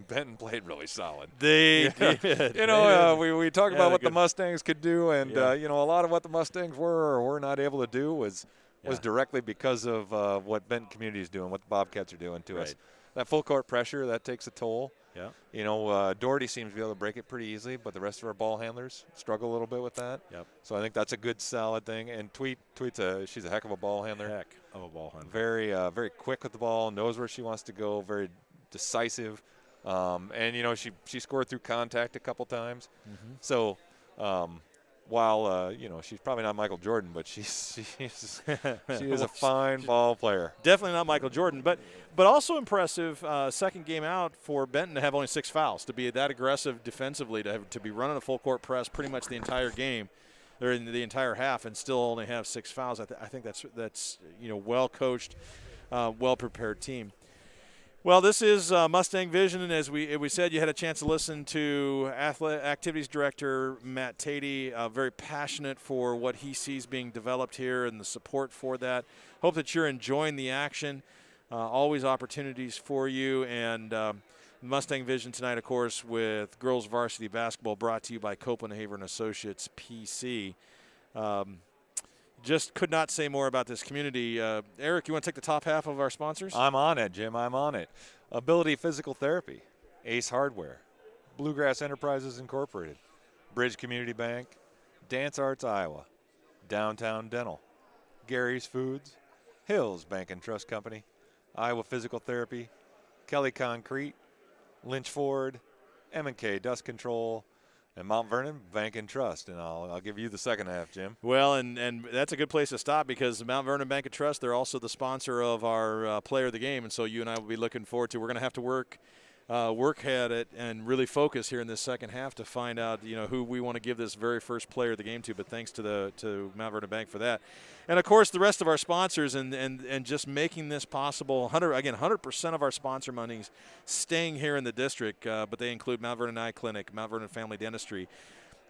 Benton played really solid. They did. We talk about what good. the Mustangs could do, and Yeah. a lot of what the Mustangs were or were not able to do was directly because of what Benton community is doing, what the Bobcats are doing to us. That full court pressure, that takes a toll. Yeah. Doherty seems to be able to break it pretty easily, but the rest of our ball handlers struggle a little bit with that. Yep. So I think that's a good, solid thing. And she's a heck of a ball handler. Heck of a ball handler. Very, very quick with the ball, knows where she wants to go, very decisive. And she scored through contact a couple times. Mm-hmm. So while she's probably not Michael Jordan, but she is a fine ball player. Definitely not Michael Jordan, but also impressive. Second game out for Benton to have only 6 fouls, to be that aggressive defensively, to be running a full court press pretty much the entire game, or in the entire half, and still only have 6 fouls. I think that's well coached, well prepared team. Well, this is Mustang Vision, and as we said, you had a chance to listen to Activities Director Matt Tatey, very passionate for what he sees being developed here and the support for that. Hope that you're enjoying the action. Always opportunities for you, and Mustang Vision tonight, of course, with girls varsity basketball, brought to you by Copenhagen Associates PC. Just could not say more about this community. Eric, you want to take the top half of our sponsors? I'm on it, Jim. I'm on it. Ability Physical Therapy, Ace Hardware, Bluegrass Enterprises Incorporated, Bridge Community Bank, Dance Arts Iowa, Downtown Dental, Gary's Foods, Hills Bank and Trust Company, Iowa Physical Therapy, Kelly Concrete, Lynch Ford, M&K Dust Control, and Mount Vernon Bank and Trust. And I'll give you the second half, Jim. Well, and that's a good place to stop, because Mount Vernon Bank and Trust, they're also the sponsor of our player of the game, and so you and I will be looking forward to. We're going to have to work at it and really focus here in this second half to find out who we want to give this very first player of the game to. But thanks to Mount Vernon Bank for that, and of course the rest of our sponsors and just making this possible. 100% of our sponsor monies staying here in the district, but they include Mount Vernon Eye Clinic, Mount Vernon Family Dentistry,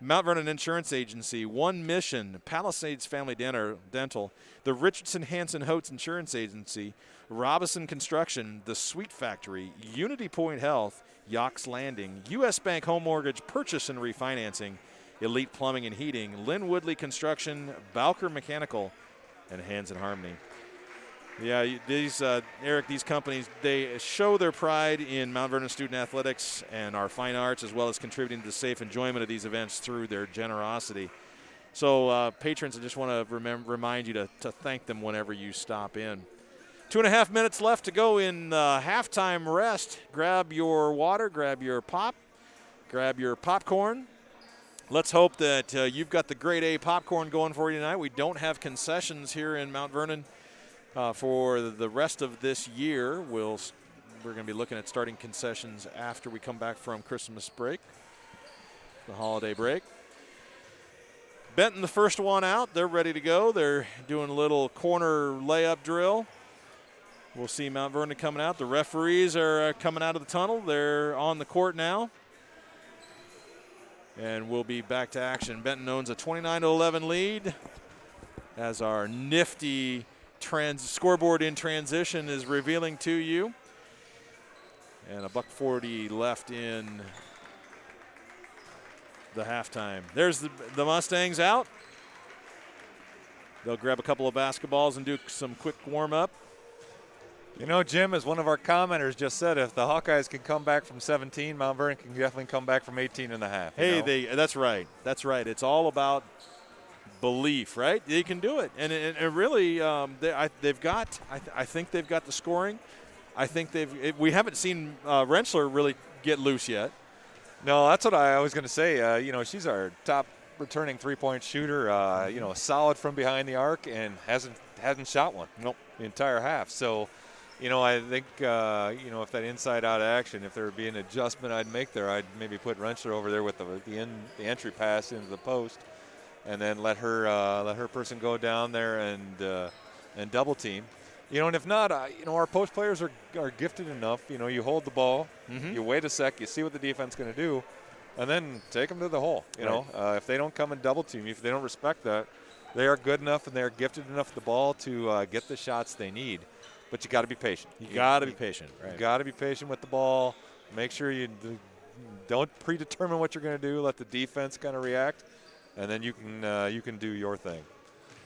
Mount Vernon Insurance Agency, One Mission, Palisades Family Dental, the Richardson Hanson Holtz Insurance Agency, Robinson Construction, The Sweet Factory, Unity Point Health, Yox Landing, U.S. Bank Home Mortgage Purchase and Refinancing, Elite Plumbing and Heating, Lynn Woodley Construction, Bowker Mechanical, and Hands in Harmony. Yeah, Eric, these companies, they show their pride in Mount Vernon student athletics and our fine arts, as well as contributing to the safe enjoyment of these events through their generosity. So, patrons, I just want to remind you to thank them whenever you stop in. 2.5 minutes left to go in halftime rest. Grab your water, grab your pop, grab your popcorn. Let's hope that you've got the grade A popcorn going for you tonight. We don't have concessions here in Mount Vernon for the rest of this year. We're going to be looking at starting concessions after we come back from Christmas break, the holiday break. Benton, the first one out. They're ready to go. They're doing a little corner layup drill. We'll see Mount Vernon coming out. The referees are coming out of the tunnel. They're on the court now. And we'll be back to action. Benton owns a 29-11 lead as our nifty scoreboard in transition is revealing to you. And $1:40 left in the halftime. There's the Mustangs out. They'll grab a couple of basketballs and do some quick warm-up. Jim, as one of our commenters just said, if the Hawkeyes can come back from 17, Mount Vernon can definitely come back from 18 and a half. That's right. That's right. It's all about belief, right? They can do it. And really, they've got, I think they've got the scoring. I think we haven't seen Rensselaer really get loose yet. No, that's what I was going to say. She's our top returning three-point shooter, solid from behind the arc, and hasn't shot one. Nope. The entire half. So, I think, if that inside-out action, if there would be an adjustment I'd make there, I'd maybe put Rentschler over there with the entry pass into the post, and then let her person go down there and double team. And if not, our post players are gifted enough. You hold the ball, you wait a sec, you see what the defense is going to do, and then take them to the hole. If they don't come and double team you, if they don't respect that, they are good enough and they are gifted enough with the ball to get the shots they need. But you got to be patient. You got to be patient. Right. You got to be patient with the ball. Make sure you don't predetermine what you're going to do. Let the defense kind of react, and then you can do your thing.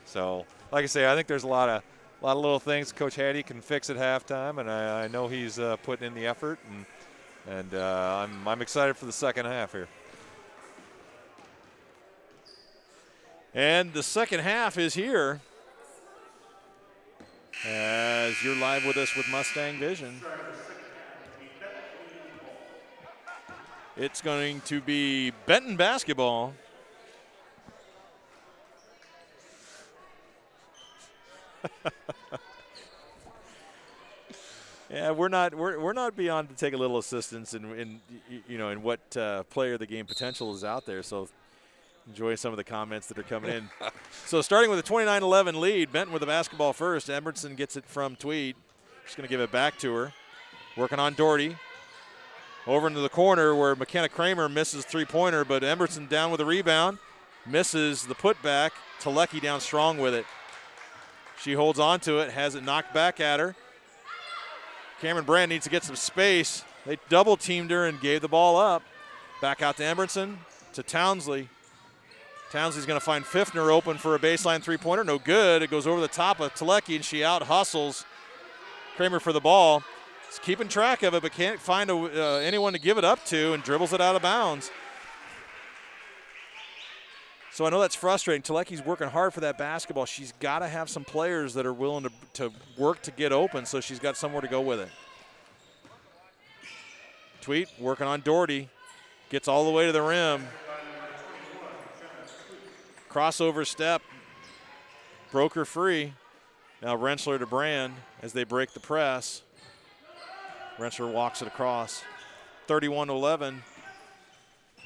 So, like I say, I think there's a lot of little things Coach Hattie can fix at halftime, and I know he's putting in the effort, and I'm excited for the second half here. And the second half is here. As you're live with us with Mustang Vision. It's going to be Benton basketball. Yeah, we're not beyond to take a little assistance in what player the game potential is out there. So enjoy some of the comments that are coming in. So starting with a 29-11 lead, Benton with the basketball first. Emerson gets it from Tweed. Just going to give it back to her. Working on Doherty. Over into the corner where McKenna Kramer misses three-pointer, but Emerson down with a rebound. Misses the putback. Telecki down strong with it. She holds on to it, has it knocked back at her. Cameron Brand needs to get some space. They double-teamed her and gave the ball up. Back out to Emerson, to Townsley. Townsley's going to find Pfiffner open for a baseline three-pointer. No good. It goes over the top of Telecki, and she out-hustles Kramer for the ball. She's keeping track of it, but can't find anyone to give it up to, and dribbles it out of bounds. So I know that's frustrating. Telecki's working hard for that basketball. She's got to have some players that are willing to work to get open, so she's got somewhere to go with it. Tweet working on Doherty. Gets all the way to the rim. Crossover step. Broke her free. Now Rentschler to Brand as they break the press. Rentschler walks it across. 31-11.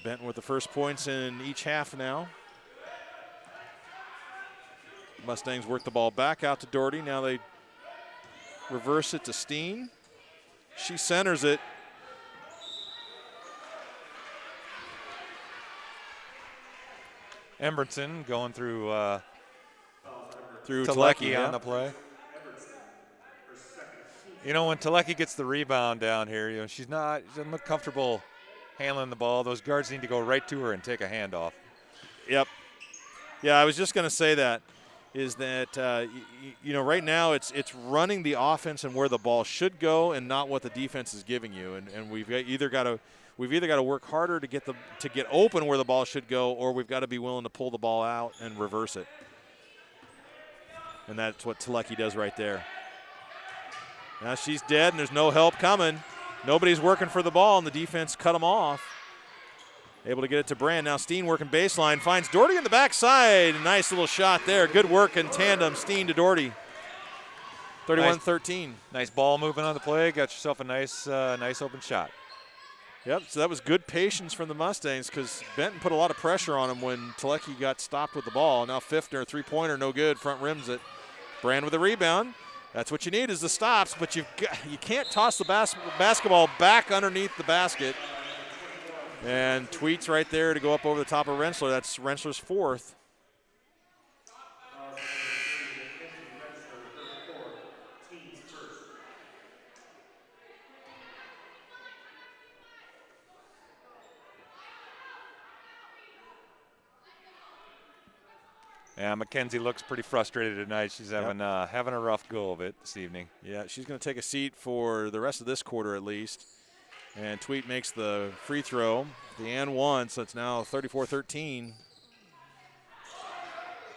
Benton with the first points in each half now. Mustangs work the ball back out to Doherty. Now they reverse it to Steen. She centers it. Emberson going through Telecki on the play. When Telecki gets the rebound down here, she doesn't look comfortable handling the ball. Those guards need to go right to her and take a handoff. Yep. Yeah, I was just going to say that. Is that right now it's running the offense and where the ball should go and not what the defense is giving you, and we've either got to work harder to get open where the ball should go, or we've got to be willing to pull the ball out and reverse it. And that's what Telecki does right there. Now she's dead and there's no help coming. Nobody's working for the ball and the defense cut them off. Able to get it to Brand. Now Steen working baseline. Finds Doherty in the backside. Nice little shot there. Good work in tandem. Steen to Doherty. 31-13. Nice ball movement on the play. Got yourself a nice open shot. Yep, so that was good patience from the Mustangs because Benton put a lot of pressure on him when Telecki got stopped with the ball. Now Pfiffner, three-pointer, no good. Front rims it. Brand with a rebound. That's what you need is the stops, but you can't toss the basketball back underneath the basket. And Tweets right there to go up over the top of Rentschler. That's Rentschler's fourth. Yeah, Mackenzie looks pretty frustrated tonight. She's having a rough go of it this evening. Yeah, she's going to take a seat for the rest of this quarter at least. And Tweet makes the free throw, the and one, so it's now 34-13.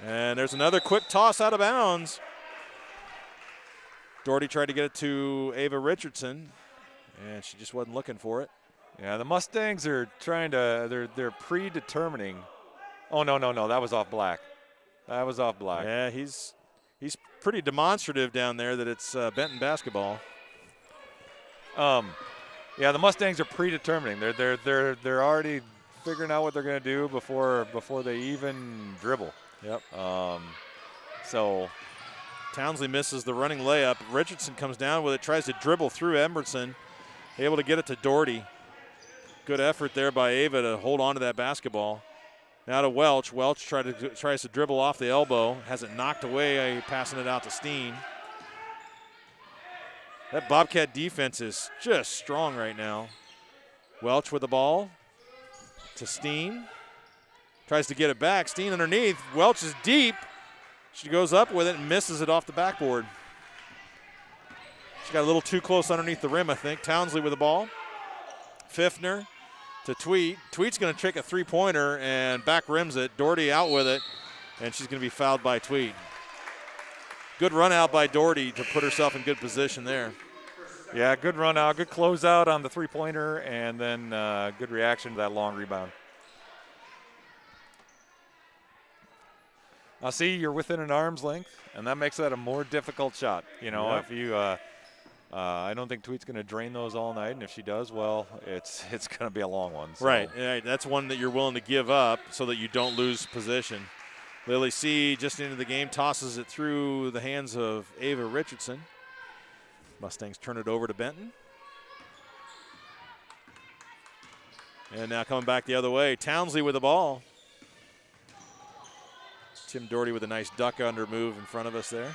And there's another quick toss out of bounds. Doherty tried to get it to Ava Richardson, and she just wasn't looking for it. Yeah, the Mustangs are they're predetermining. Oh, no, that was off Black. That was off Black. Yeah, he's pretty demonstrative down there that it's Benton basketball. Yeah, the Mustangs are predetermining. They're already figuring out what they're going to do before they even dribble. Yep. So Townsley misses the running layup. Richardson comes down with it, tries to dribble through Emberson, able to get it to Doherty. Good effort there by Ava to hold on to that basketball. Now to Welch. Welch tries to dribble off the elbow, has it knocked away, passing it out to Steen. That Bobcat defense is just strong right now. Welch with the ball to Steen. Tries to get it back. Steen underneath. Welch is deep. She goes up with it and misses it off the backboard. She got a little too close underneath the rim, I think. Townsley with the ball. Pfiffner to Tweet. Tweet's going to take a three-pointer and back rims it. Doherty out with it, and she's going to be fouled by Tweet. Good run out by Doherty to put herself in good position there. Yeah, good run out, good closeout on the three-pointer, and then good reaction to that long rebound. Now, see, you're within an arm's length, and that makes that a more difficult shot. You know, Yep. if you, I don't think Tweet's going to drain those all night, and if she does, well, it's going to be a long one. So. Right. That's one that you're willing to give up so that you don't lose position. Lily C. just into the game, tosses it through the hands of Ava Richardson. Mustangs turn it over to Benton. And now coming back the other way, Townsley with the ball. Tim Doherty with a nice duck under move in front of us there.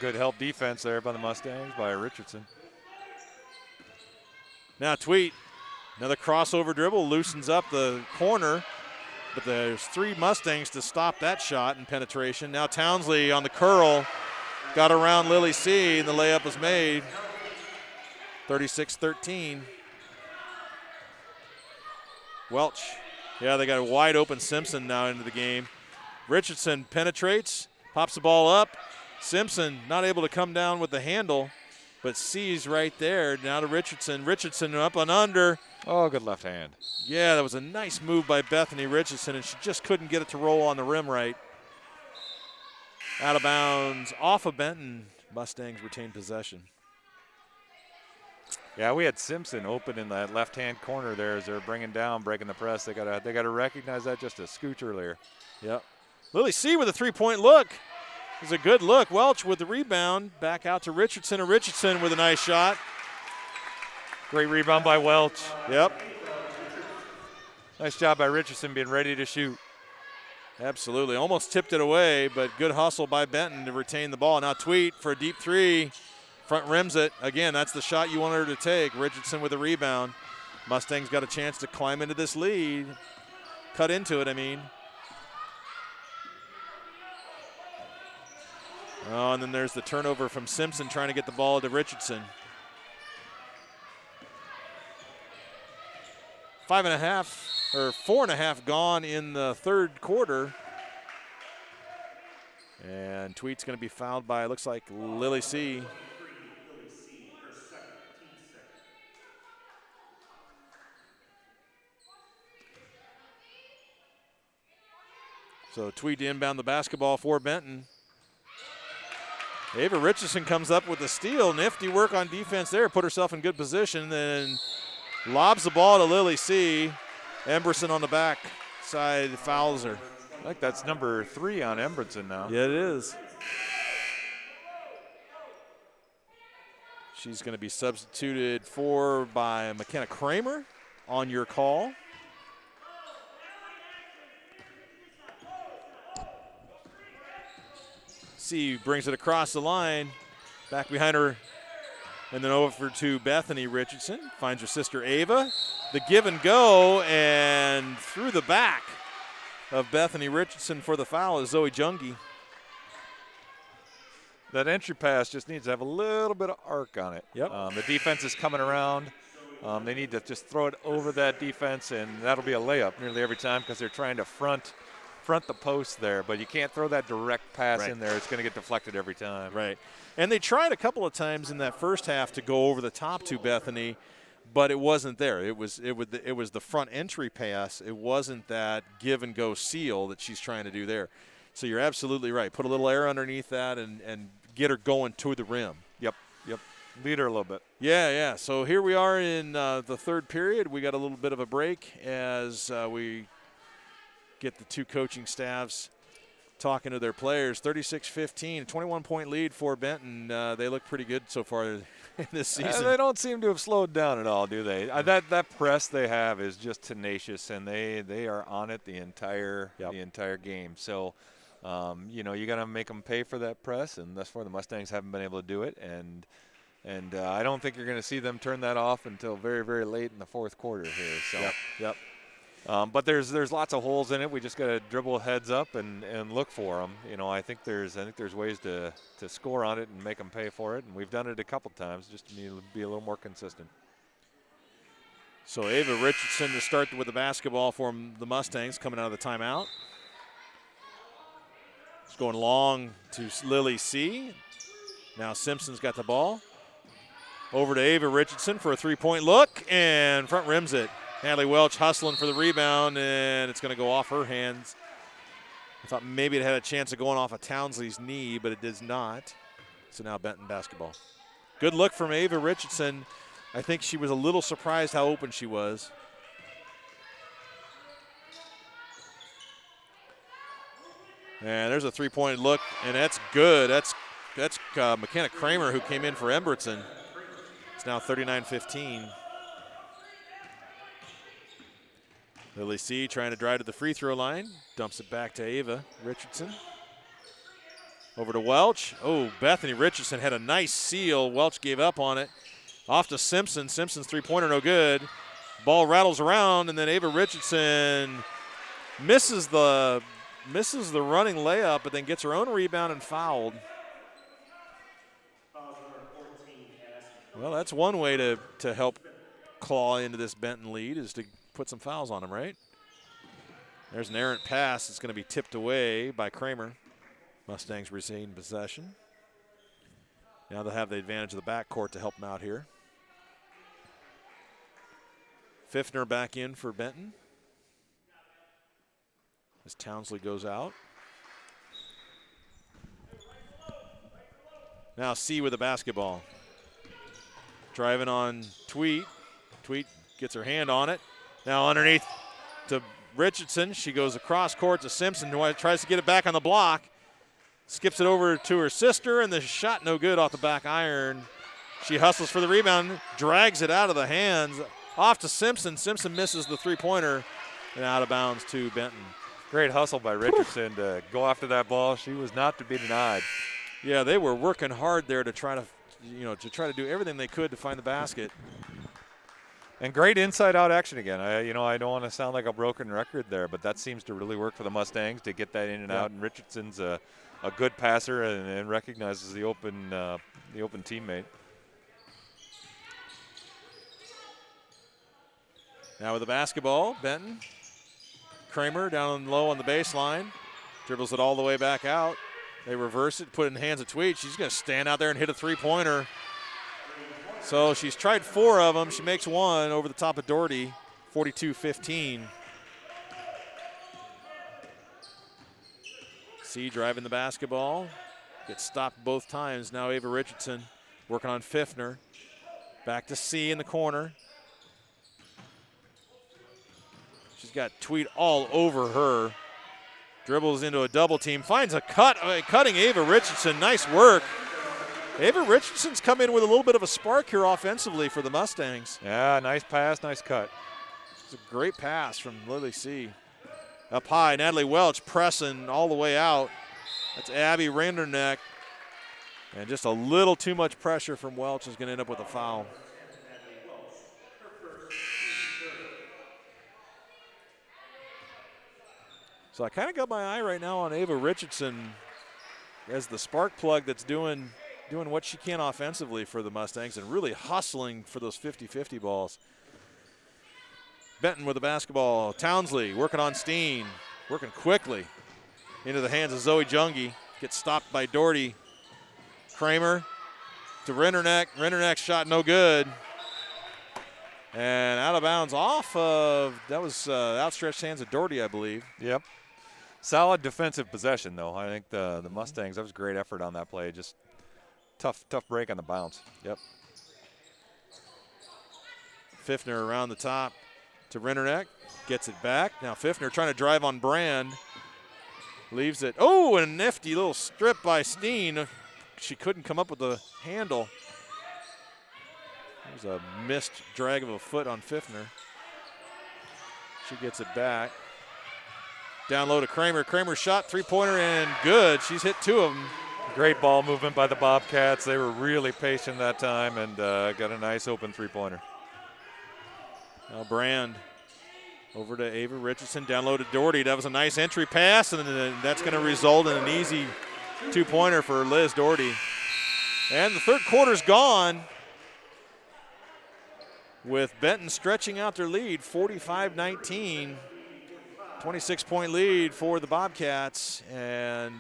Good help defense there by the Mustangs, by Richardson. Now Tweet, another crossover dribble, loosens up the corner, but there's three Mustangs to stop that shot and penetration. Now Townsley on the curl, got around Lily C, and the layup was made. 36-13. Welch, yeah, they got a wide open Simpson now into the game. Richardson penetrates, pops the ball up. Simpson not able to come down with the handle, but sees right there. Now to Richardson. Richardson up and under. Oh, good left hand. Yeah, that was a nice move by Bethany Richardson, and she just couldn't get it to roll on the rim right. Out of bounds, off of Benton. Mustangs retain possession. Yeah, we had Simpson open in that left-hand corner there as they're bringing down, breaking the press. They gotta recognize that just a scooch earlier. Yep. Lily C with a three-point look. It was a good look. Welch with the rebound. Back out to Richardson. And Richardson with a nice shot. Great rebound by Welch. Yep. Nice job by Richardson being ready to shoot. Absolutely. Almost tipped it away, but good hustle by Benton to retain the ball. Now Tweet for a deep three. Front rims it. Again, that's the shot you want her to take. Richardson with a rebound. Mustangs got a chance to climb into this lead. Cut into it, I mean. Oh, and then there's the turnover from Simpson trying to get the ball to Richardson. 4.5 gone in the third quarter. And Tweet's going to be fouled by, looks like, Lily C. So Tweet to inbound the basketball for Benton. Ava Richardson comes up with the steal. Nifty work on defense there. Put herself in good position. Then lobs the ball to Lily C. Emberson on the back side fouls her. I think that's number 3 on Emberson now. Yeah, it is. She's going to be substituted for by McKenna Kramer on your call. C brings it across the line, back behind her, and then over to Bethany Richardson. Finds her sister Ava. The give and go, and through the back of Bethany Richardson for the foul is Zoe Jungi. That entry pass just needs to have a little bit of arc on it. Yep. The defense is coming around. They need to just throw it over that defense, and that'll be a layup nearly every time because they're trying to front the post there, but you can't throw that direct pass in there. It's going to get deflected every time. Right. And they tried a couple of times in that first half to go over the top to Bethany, but it wasn't there. It was the front entry pass. It wasn't that give and go seal that she's trying to do there. So you're absolutely right. Put a little air underneath that and get her going to the rim. Yep. Lead her a little bit. Yeah. So here we are in the third period. We got a little bit of a break as we get the two coaching staffs talking to their players. 36-15, 21-point lead for Benton. They look pretty good so far in this season. They don't seem to have slowed down at all, do they? That press they have is just tenacious, and they are on it the entire game. So, you got to make them pay for that press, and thus far the Mustangs haven't been able to do it. And I don't think you're going to see them turn that off until very, very late in the fourth quarter here. So. Yep. But there's lots of holes in it. We just got to dribble heads up and look for them. I think there's ways to score on it and make them pay for it, and we've done it a couple times. Just need to be a little more consistent. So Ava Richardson to start with the basketball for the Mustangs coming out of the timeout. It's going long to Lily C. Now Simpson's got the ball. Over to Ava Richardson for a three-point look, and front rims it. Natalie Welch hustling for the rebound, and it's going to go off her hands. I thought maybe it had a chance of going off of Townsley's knee, but it does not. So now Benton basketball. Good look from Ava Richardson. I think she was a little surprised how open she was. And there's a three-point look, and that's good. That's McKenna Kramer, who came in for Embretson. It's now 39-15. Lily C. trying to drive to the free throw line. Dumps it back to Ava Richardson. Over to Welch. Oh, Bethany Richardson had a nice seal. Welch gave up on it. Off to Simpson. Simpson's three-pointer no good. Ball rattles around, and then Ava Richardson misses the running layup, but then gets her own rebound and fouled. Well, that's one way to help claw into this Benton lead, is to put some fouls on them, right? There's an errant pass. It's going to be tipped away by Kramer. Mustangs retain possession. Now they'll have the advantage of the backcourt to help them out here. Pfiffner back in for Benton as Townsley goes out. Now C with the basketball. Driving on Tweet. Tweet gets her hand on it. Now underneath to Richardson. She goes across court to Simpson, who tries to get it back on the block. Skips it over to her sister, and the shot no good off the back iron. She hustles for the rebound, drags it out of the hands. Off to Simpson. Simpson misses the three-pointer and out of bounds to Benton. Great hustle by Richardson to go after that ball. She was not to be denied. Yeah, they were working hard there to try to do everything they could to find the basket. And great inside-out action again. I don't want to sound like a broken record there, but that seems to really work for the Mustangs to get that in and out. And Richardson's a good passer and recognizes the open teammate. Now with the basketball, Benton. Kramer down low on the baseline. Dribbles it all the way back out. They reverse it, put it in the hands of Tweed. She's going to stand out there and hit a three-pointer. So she's tried 4 of them. She makes one over the top of Doherty, 42-15. C driving the basketball. Gets stopped both times. Now Ava Richardson working on Pfiffner. Back to C in the corner. She's got Tweed all over her. Dribbles into a double team. Finds a cutting Ava Richardson. Nice work. Ava Richardson's come in with a little bit of a spark here offensively for the Mustangs. Yeah, nice pass, nice cut. It's a great pass from Lily C. Up high, Natalie Welch pressing all the way out. That's Abby Randerneck. And just a little too much pressure from Welch is going to end up with a foul. So I kind of got my eye right now on Ava Richardson as the spark plug that's doing what she can offensively for the Mustangs and really hustling for those 50-50 balls. Benton with the basketball. Townsley working on Steen, working quickly into the hands of Zoe Jungi. Gets stopped by Doherty. Kramer to Renderneck. Renderneck's shot no good. And out of bounds off of, that was outstretched hands of Doherty, I believe. Yep. Solid defensive possession, though. I think the Mustangs, that was a great effort on that play. Just tough break on the bounce. Yep. Pfiffner around the top to Rennerneck. Gets it back. Now Pfiffner trying to drive on Brand. Leaves it. Oh, and a nifty little strip by Steen. She couldn't come up with the handle. There's a missed drag of a foot on Pfiffner. She gets it back. Down low to Kramer. Kramer shot, three-pointer, and good. She's hit 2 of them. Great ball movement by the Bobcats. They were really patient that time and got a nice open three-pointer. Now Brand over to Ava Richardson. Down low to Doherty. That was a nice entry pass, and that's going to result in an easy two-pointer for Liz Doherty. And the third quarter's gone, with Benton stretching out their lead, 45-19. 26-point lead for the Bobcats, and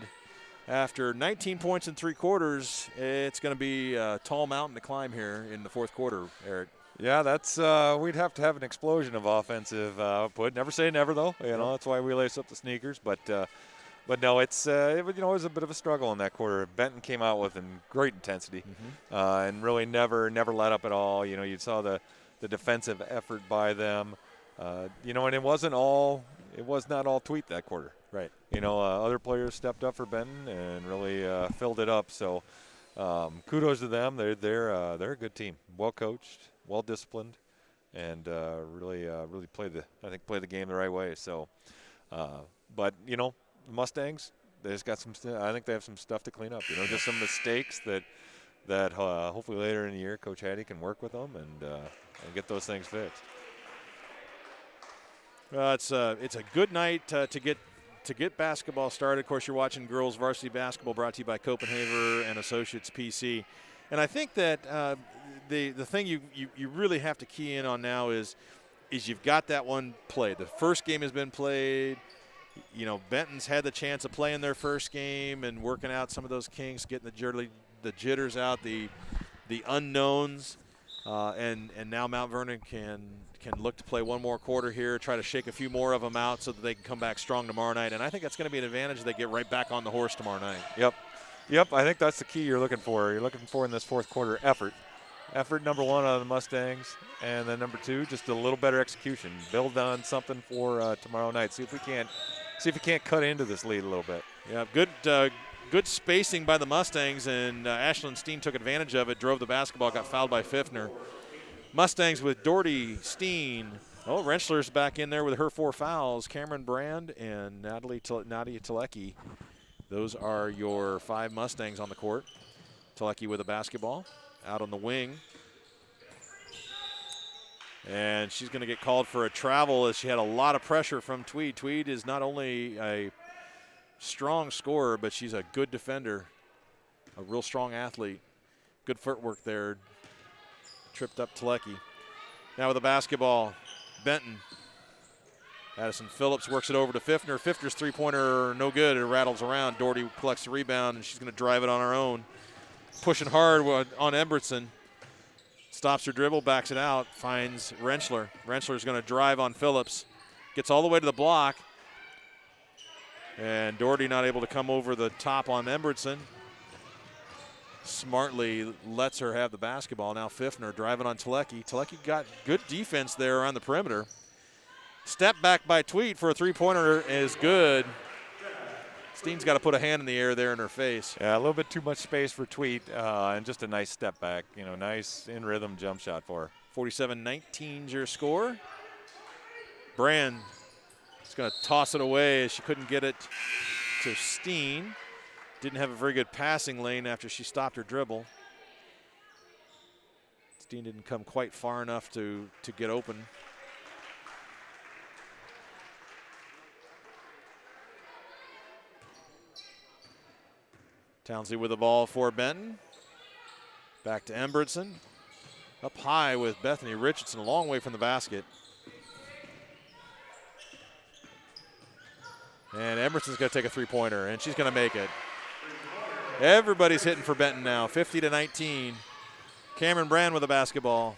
after 19 points in 3 quarters, it's going to be a tall mountain to climb here in the fourth quarter, Eric. Yeah, that's we'd have to have an explosion of offensive output. Never say never, though. You know, that's why we lace up the sneakers. But no, it was a bit of a struggle in that quarter. Benton came out with great intensity and really never let up at all. You know, you saw the defensive effort by them. And it was not all Tweet that quarter. Right. You know, other players stepped up for Benton and really filled it up. So kudos to them. They're a good team, well coached, well disciplined, and really play the game the right way. So, but the Mustangs, they just got I think they have some stuff to clean up. You know, just some mistakes that hopefully later in the year Coach Hattie can work with them and get those things fixed. It's a good night to get basketball started. Of course, you're watching girls varsity basketball, brought to you by Copenhagen and Associates PC. And I think that the thing you really have to key in on now is you've got that one played. The first game has been played. You know, Benton's had the chance of playing their first game and working out some of those kinks, getting the jitters out, the unknowns. And now Mount Vernon can look to play one more quarter here, try to shake a few more of them out so that they can come back strong tomorrow night. And I think that's going to be an advantage. They get right back on the horse tomorrow night. Yep. I think that's the key you're looking for. You're looking for in this fourth quarter effort. Effort, number one, out of the Mustangs. And then number two, just a little better execution. Build on something for tomorrow night. See if we can't cut into this lead a little bit. Yeah, good spacing by the Mustangs, and Ashlyn Steen took advantage of it, drove the basketball, got fouled by Pfiffner. Mustangs with Doherty, Steen. Oh, Rentschler's back in there with her 4 fouls. Cameron Brand and Nadia Telecki. Those are your 5 Mustangs on the court. Telecki with a basketball out on the wing. And she's going to get called for a travel as she had a lot of pressure from Tweed. Tweed is not only a strong scorer, but she's a good defender, a real strong athlete. Good footwork there. Tripped up Telecki. Now with the basketball, Benton. Addison Phillips works it over to Pfiffner. Pfiffner's three-pointer no good. It rattles around. Doherty collects the rebound, and she's going to drive it on her own. Pushing hard on Embretson. Stops her dribble, backs it out, finds Rentschler. Rentschler's going to drive on Phillips. Gets all the way to the block. And Doherty not able to come over the top on Embretson. Smartly lets her have the basketball. Now Pfiffner driving on Telecki. Telecki got good defense there around the perimeter. Step back by Tweed for a three-pointer is good. Steen's got to put a hand in the air there in her face. Yeah, a little bit too much space for Tweed, and just a nice step back. Nice in-rhythm jump shot for her. 47-19 is your score. Brand is going to toss it away as she couldn't get it to Steen. Didn't have a very good passing lane after she stopped her dribble. Steen didn't come quite far enough to get open. Townsley with the ball for Benton. Back to Embretson. Up high with Bethany Richardson, a long way from the basket. And Embretson's going to take a three-pointer, and she's going to make it. Everybody's hitting for Benton now, 50-19. Cameron Brand with the basketball.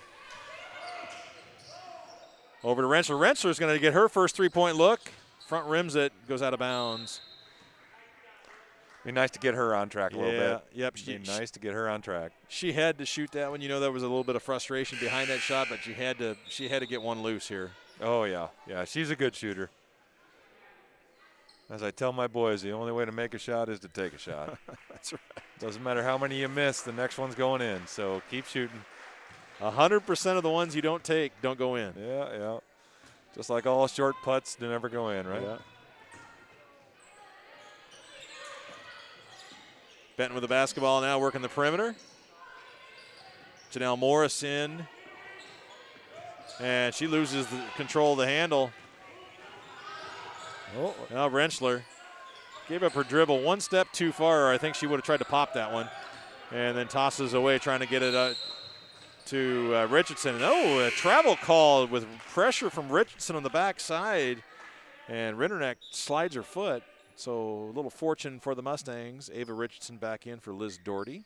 Over to Rentschler. Rentschler's going to get her first three-point look. Front rims it, goes out of bounds. Be nice to get her on track a little bit. Yep. Be nice to get her on track. She had to shoot that one. You know, there was a little bit of frustration behind that shot, but she had to get one loose here. Oh, yeah. Yeah, she's a good shooter. As I tell my boys, the only way to make a shot is to take a shot. That's right. Doesn't matter how many you miss, the next one's going in. So keep shooting. 100% of the ones you don't take don't go in. Yeah, yeah. Just like all short putts, they never go in, right? Yeah. Benton with the basketball now, working the perimeter. Janelle Morris in. And she loses the control of the handle. Oh. Now Rentschler gave up her dribble one step too far, or I think she would have tried to pop that one. And then tosses away, trying to get it to Richardson. And a travel call with pressure from Richardson on the backside. And Rinderneck slides her foot. So a little fortune for the Mustangs. Ava Richardson back in for Liz Doherty.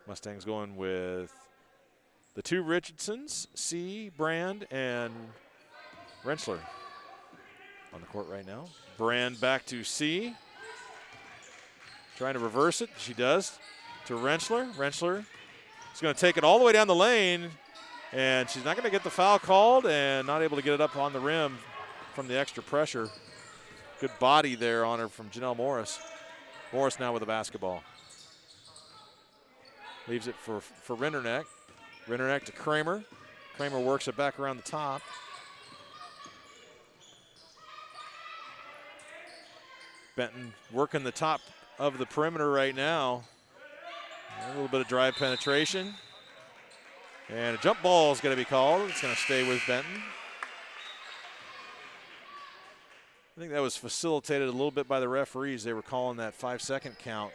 Mustangs going with the two Richardsons, C, Brand, and Rentschler on the court right now. Brand back to C. Trying to reverse it. She does. To Rentschler. Rentschler is going to take it all the way down the lane. And she's not going to get the foul called and not able to get it up on the rim from the extra pressure. Good body there on her from Janelle Morris. Morris now with the basketball. Leaves it for Rinderneck. Rinderneck to Kramer. Kramer works it back around the top. Benton working the top of the perimeter right now. A little bit of drive penetration. And a jump ball is going to be called. It's going to stay with Benton. I think that was facilitated a little bit by the referees. They were calling that 5-second count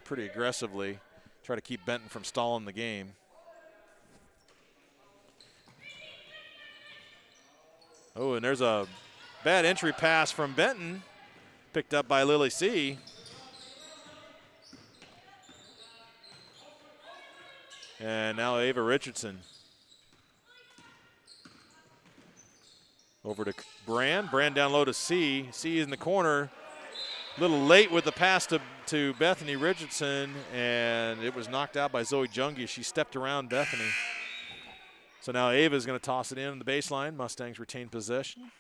pretty aggressively. Try to keep Benton from stalling the game. Oh, and there's a bad entry pass from Benton. Picked up by Lily C. And now Ava Richardson. Over to Brand. Brand down low to C. C is in the corner. A little late with the pass to Bethany Richardson, and it was knocked out by Zoe Jungi. She stepped around Bethany. So now Ava's going to toss it in on the baseline. Mustangs retain possession.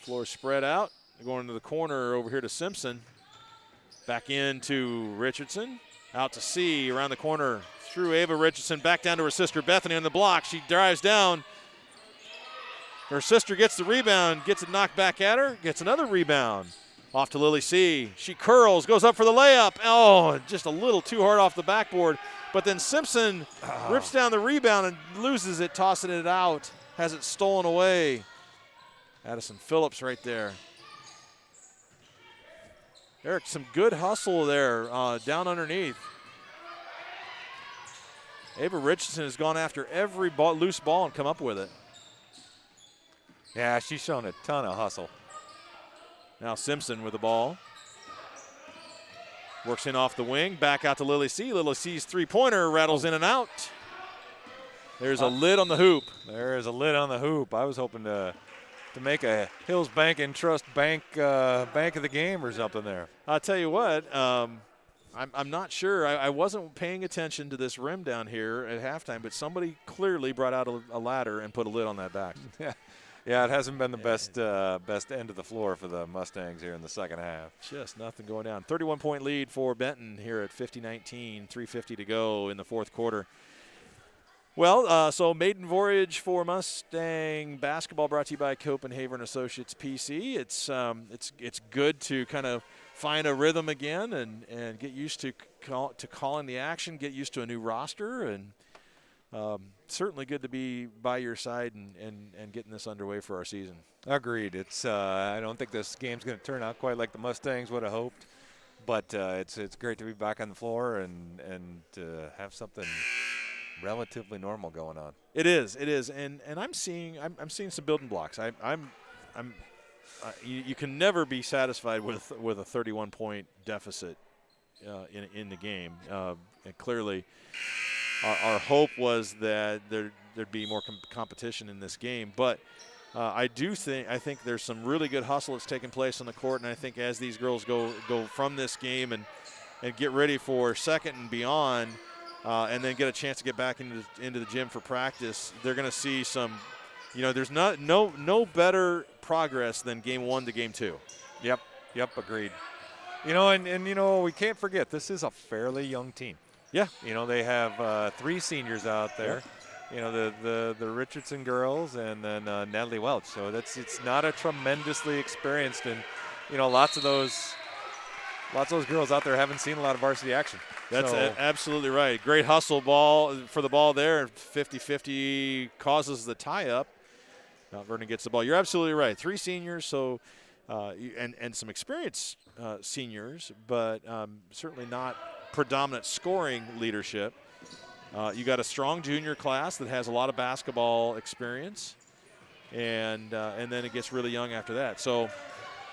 Floor spread out. They're going to the corner over here to Simpson. Back into Richardson. Out to C, around the corner. Through Ava Richardson, back down to her sister Bethany on the block. She drives down. Her sister gets the rebound, gets it knocked back at her, gets another rebound. Off to Lily C. She curls, goes up for the layup. Oh, just a little too hard off the backboard. But then Simpson rips down the rebound and loses it, tossing it out. Has it stolen away. Addison Phillips right there. Eric, some good hustle there down underneath. Ava Richardson has gone after every loose ball and come up with it. Yeah, she's shown a ton of hustle. Now Simpson with the ball. Works in off the wing, back out to Lily C. Lily C's three-pointer rattles in and out. There's a lid on the hoop. There is a lid on the hoop. I was hoping to make a Hills Bank and Trust Bank bank of the game or something there. I'll tell you what, I'm not sure. I wasn't paying attention to this rim down here at halftime, but somebody clearly brought out a ladder and put a lid on that back. Yeah, it hasn't been the best end of the floor for the Mustangs here in the second half. Just nothing going down. 31-point lead for Benton here at 50-19, 3:50 to go in the fourth quarter. Well, so maiden voyage for Mustang basketball brought to you by Copenhagen Associates PC. It's good to kind of find a rhythm again and get used to calling the action, get used to a new roster, and certainly good to be by your side and getting this underway for our season. Agreed. It's I don't think this game's going to turn out quite like the Mustangs would have hoped, but it's great to be back on the floor and to have something relatively normal going on. It is, and I'm seeing some building blocks. You can never be satisfied with a 31-point deficit in the game, and clearly our hope was that there'd be more competition in this game, but I think there's some really good hustle that's taking place on the court, and I think as these girls go from this game and get ready for second and beyond, and then get a chance to get back into the gym for practice, they're going to see some. There's no better progress than game 1 to game 2. Yep, agreed. And we can't forget, this is a fairly young team. Yeah. They have 3 seniors out there. Yeah. The Richardson girls and then Natalie Welch. So it's not a tremendously experienced, and lots of those girls out there haven't seen a lot of varsity action. That's absolutely right. Great hustle ball for the ball there. 50-50 causes the tie up. Mount Vernon gets the ball. You're absolutely right. 3 seniors, so and some experienced seniors, but certainly not predominant scoring leadership. You got a strong junior class that has a lot of basketball experience, and then it gets really young after that. So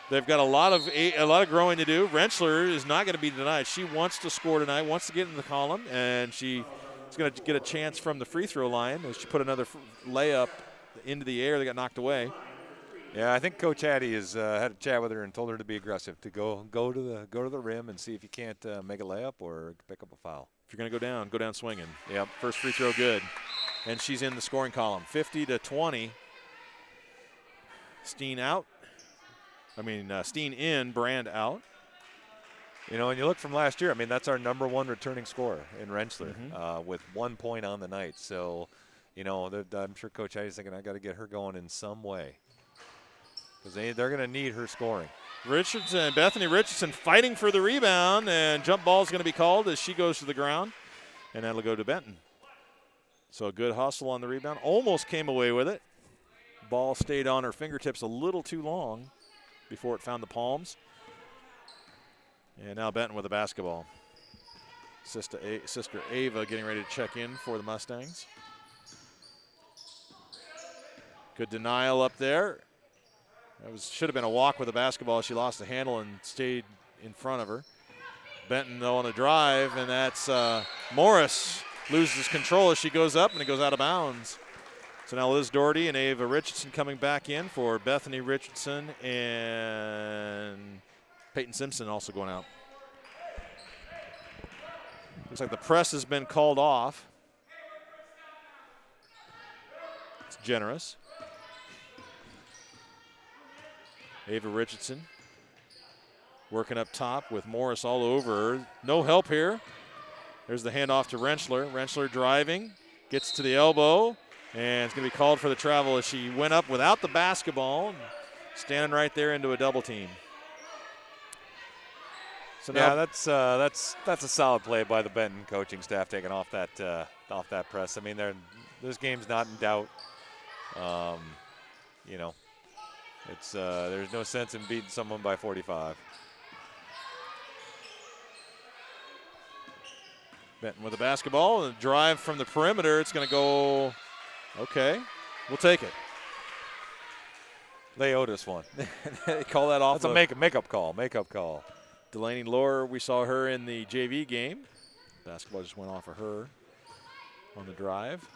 they've got a lot of growing to do. Rentschler is not going to be denied. She wants to score tonight, wants to get in the column, and she's going to get a chance from the free throw line as she put another layup into the air that got knocked away. Yeah, I think Coach Hattie has had a chat with her and told her to be aggressive, to go to the rim and see if you can't make a layup or pick up a foul. If you're going to go down swinging. Yep. First free throw good. And she's in the scoring column. 50-20. Steen in, Brand out. And you look from last year, that's our #1 returning scorer in Rentschler, Mm-hmm. with 1 point on the night. So, I'm sure Coach Hattie's thinking, I got to get her going in some way, because they're going to need her scoring. Bethany Richardson fighting for the rebound, and jump ball is going to be called as she goes to the ground, and that'll go to Benton. So a good hustle on the rebound. Almost came away with it. Ball stayed on her fingertips a little too long before it found the palms. And now Benton with the basketball. Sister Ava getting ready to check in for the Mustangs. Good denial up there. Should have been a walk with the basketball. She lost the handle and stayed in front of her. Benton, though, on the drive, and that's Morris loses control as she goes up, and it goes out of bounds. So now Liz Doherty and Ava Richardson coming back in for Bethany Richardson, and Peyton Simpson also going out. Looks like the press has been called off. It's generous. Ava Richardson working up top with Morris all over her. No help here. There's the handoff to Rentschler. Rentschler driving, gets to the elbow, and it's going to be called for the travel as she went up without the basketball, standing right there into a double team. So yeah, that's a solid play by the Benton coaching staff, taking off that press. This game's not in doubt. There's no sense in beating someone by 45. Benton with the basketball and a drive from the perimeter. It's going to go, okay, we'll take it. They owed us one. They call that off. That's a makeup call. Delaney Lohr, we saw her in the JV game. Basketball just went off of her on the drive.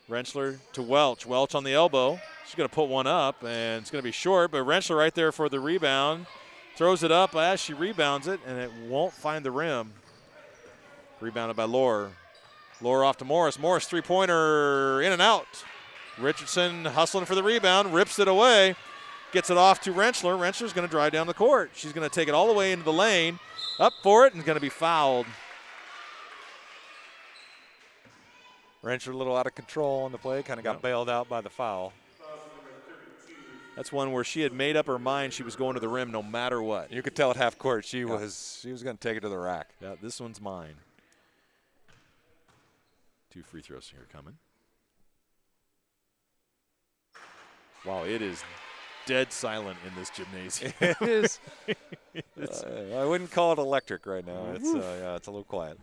Rentschler to Welch. Welch on the elbow. She's going to put one up, and it's going to be short, but Rentschler right there for the rebound. Throws it up as she rebounds it, and it won't find the rim. Rebounded by Lohr. Lohr off to Morris. Morris three-pointer in and out. Richardson hustling for the rebound, rips it away, gets it off to Rentschler. Rentschler's going to drive down the court. She's going to take it all the way into the lane, up for it, and going to be fouled. Rentschler a little out of control on the play, kind of got bailed out by the foul. That's one where she had made up her mind she was going to the rim no matter what. You could tell at half court she was going to take it to the rack. Yeah, this one's mine. 2 free throws here coming. Wow, it is dead silent in this gymnasium. It is. I wouldn't call it electric right now. It's a little quiet.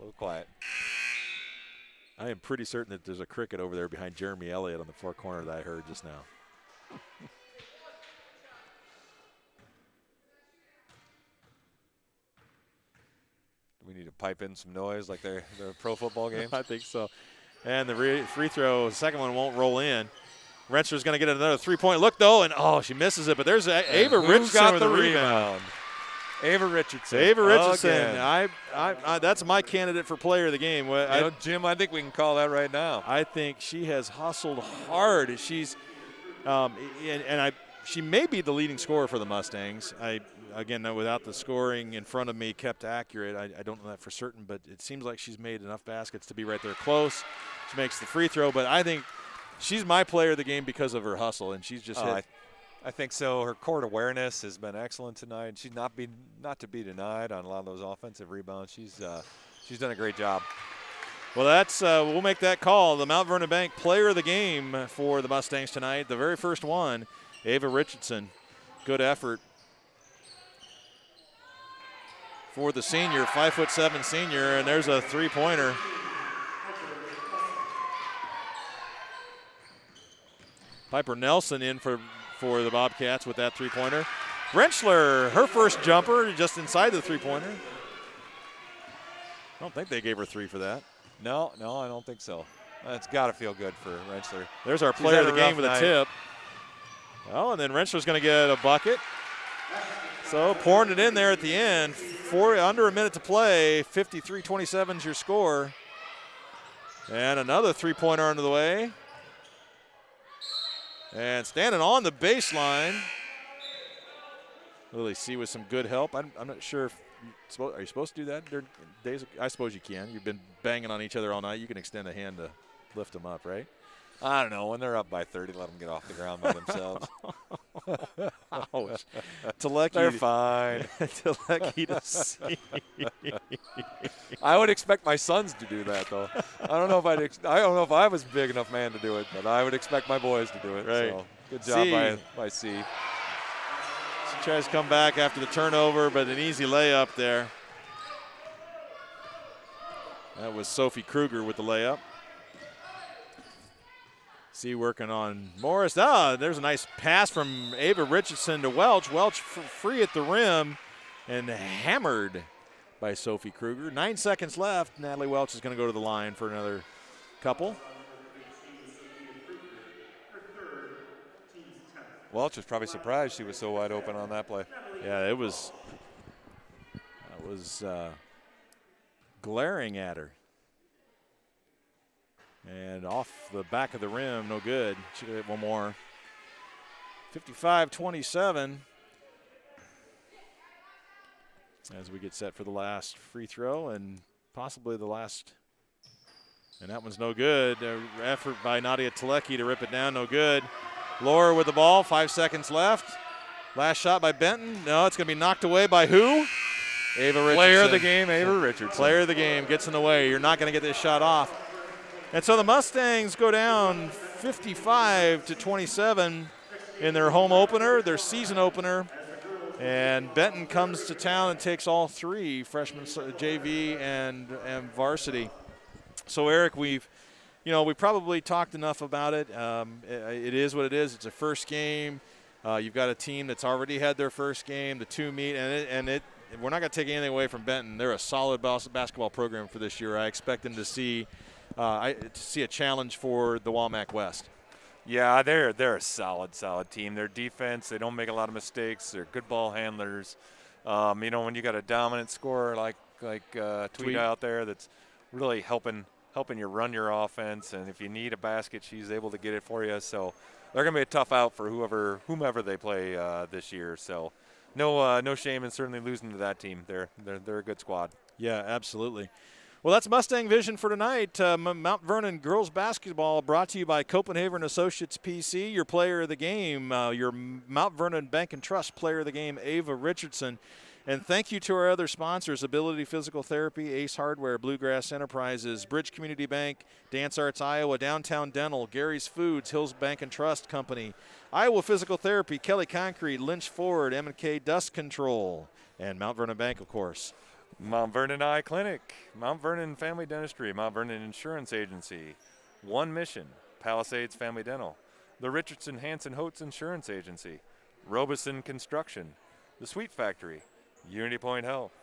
I am pretty certain that there's a cricket over there behind Jeremy Elliott on the far corner that I heard just now. We need to pipe in some noise like their pro football games. I think so. And the free throw, second one won't roll in. Rensler's going to get another three-point look, though, and, she misses it. But there's Ava Richardson got with the the rebound. Ava Richardson. Ava Richardson. Again. I that's my candidate for player of the game. Jim, I think we can call that right now. I think she has hustled hard. She's she may be the leading scorer for the Mustangs. Again, without the scoring in front of me kept accurate, I don't know that for certain, but it seems like she's made enough baskets to be right there close. She makes the free throw, but I think she's my player of the game because of her hustle, and she's just hit. I think so. Her court awareness has been excellent tonight. She's not to be denied on a lot of those offensive rebounds. She's done a great job. Well, we'll make that call. The Mount Vernon Bank player of the game for the Mustangs tonight. The very first one, Ava Richardson. Good effort for the senior, 5'7" senior, and there's a three-pointer. Piper Nelson in for the Bobcats with that three-pointer. Rensler, her first jumper, just inside the three-pointer. I don't think they gave her three for that. No, I don't think so. It's got to feel good for Rensler. There's our player of the game with a tip. Oh, and then Rensler's going to get a bucket. So pouring it in there at the end. Under a minute to play. 53-27 is your score. And another three-pointer under the way. And standing on the baseline, Lily C with some good help. I'm not sure if are you supposed to do that? I suppose you can. You've been banging on each other all night. You can extend a hand to lift them up, right? I don't know. When they're up by 30, let them get off the ground by themselves. Ouch. Telecky, they're fine. Telecky to see. I would expect my sons to do that, though. I don't know if I was a big enough man to do it, but I would expect my boys to do it. Right. So good job by C. She tries to come back after the turnover, but an easy layup there. That was Sophie Kruger with the layup. C working on Morris. There's a nice pass from Ava Richardson to Welch. Welch free at the rim and hammered by Sophie Kruger. 9 seconds left. Natalie Welch is going to go to the line for another couple. Welch was probably surprised she was so wide open on that play. Yeah, that was glaring at her. And off the back of the rim, no good. Should have hit one more. 55-27. As we get set for the last free throw and possibly the last. And that one's no good. Effort by Nadia Telecky to rip it down, no good. Laura with the ball, 5 seconds left. Last shot by Benton. No, it's going to be knocked away by who? Ava Richardson. Player of the game, Ava Richardson. Player of the game gets in the way. You're not going to get this shot off. And so the Mustangs go down 55-27 in their home opener, their season opener. And Benton comes to town and takes all three, freshman JV and varsity. So Eric, we probably talked enough about it. It is what it is. It's a first game. You've got a team that's already had their first game, the two meet, and we're not going to take anything away from Benton. They're a solid basketball program for this year. I expect them to see a challenge for the Walmack West. Yeah, they're a solid team. Their defense, they don't make a lot of mistakes. They're good ball handlers. When you got a dominant scorer like Tweed out there that's really helping you run your offense, and if you need a basket, she's able to get it for you. So they're going to be a tough out for whomever they play this year. So no shame in certainly losing to that team. They're a good squad. Yeah, absolutely. Well, that's Mustang Vision for tonight. Mount Vernon girls basketball brought to you by Copenhagen Associates PC. Your player of the game, your Mount Vernon Bank and Trust player of the game, Ava Richardson. And thank you to our other sponsors, Ability Physical Therapy, Ace Hardware, Bluegrass Enterprises, Bridge Community Bank, Dance Arts Iowa, Downtown Dental, Gary's Foods, Hills Bank and Trust Company, Iowa Physical Therapy, Kelly Concrete, Lynch Ford, M&K Dust Control, and Mount Vernon Bank, of course. Mount Vernon Eye Clinic, Mount Vernon Family Dentistry, Mount Vernon Insurance Agency, One Mission, Palisades Family Dental, the Richardson Hanson Holtz Insurance Agency, Robeson Construction, the Sweet Factory, Unity Point Health,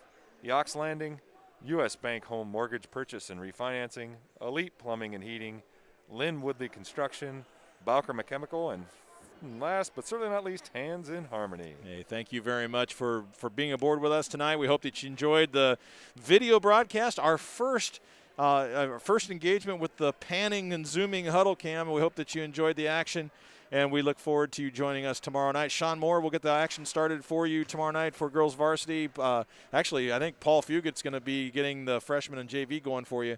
Yox Landing, U.S. Bank Home Mortgage Purchase and Refinancing, Elite Plumbing and Heating, Lynn Woodley Construction, Bowker Chemical, and last but certainly not least, Hands in Harmony. Hey, thank you very much for being aboard with us tonight. We hope that you enjoyed the video broadcast, our first engagement with the panning and zooming huddle cam. We hope that you enjoyed the action, and we look forward to you joining us tomorrow night. Sean Moore will get the action started for you tomorrow night for girls varsity. Actually, I think Paul Fugett's going to be getting the freshman and JV going for you.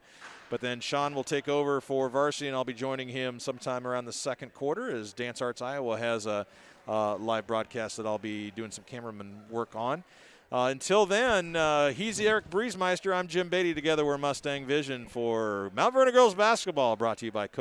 But then Sean will take over for varsity, and I'll be joining him sometime around the second quarter as Dance Arts Iowa has a live broadcast that I'll be doing some cameraman work on. Until then, he's Eric Briesmeister. I'm Jim Beatty. Together we're Mustang Vision for Mount Vernon Girls Basketball, brought to you by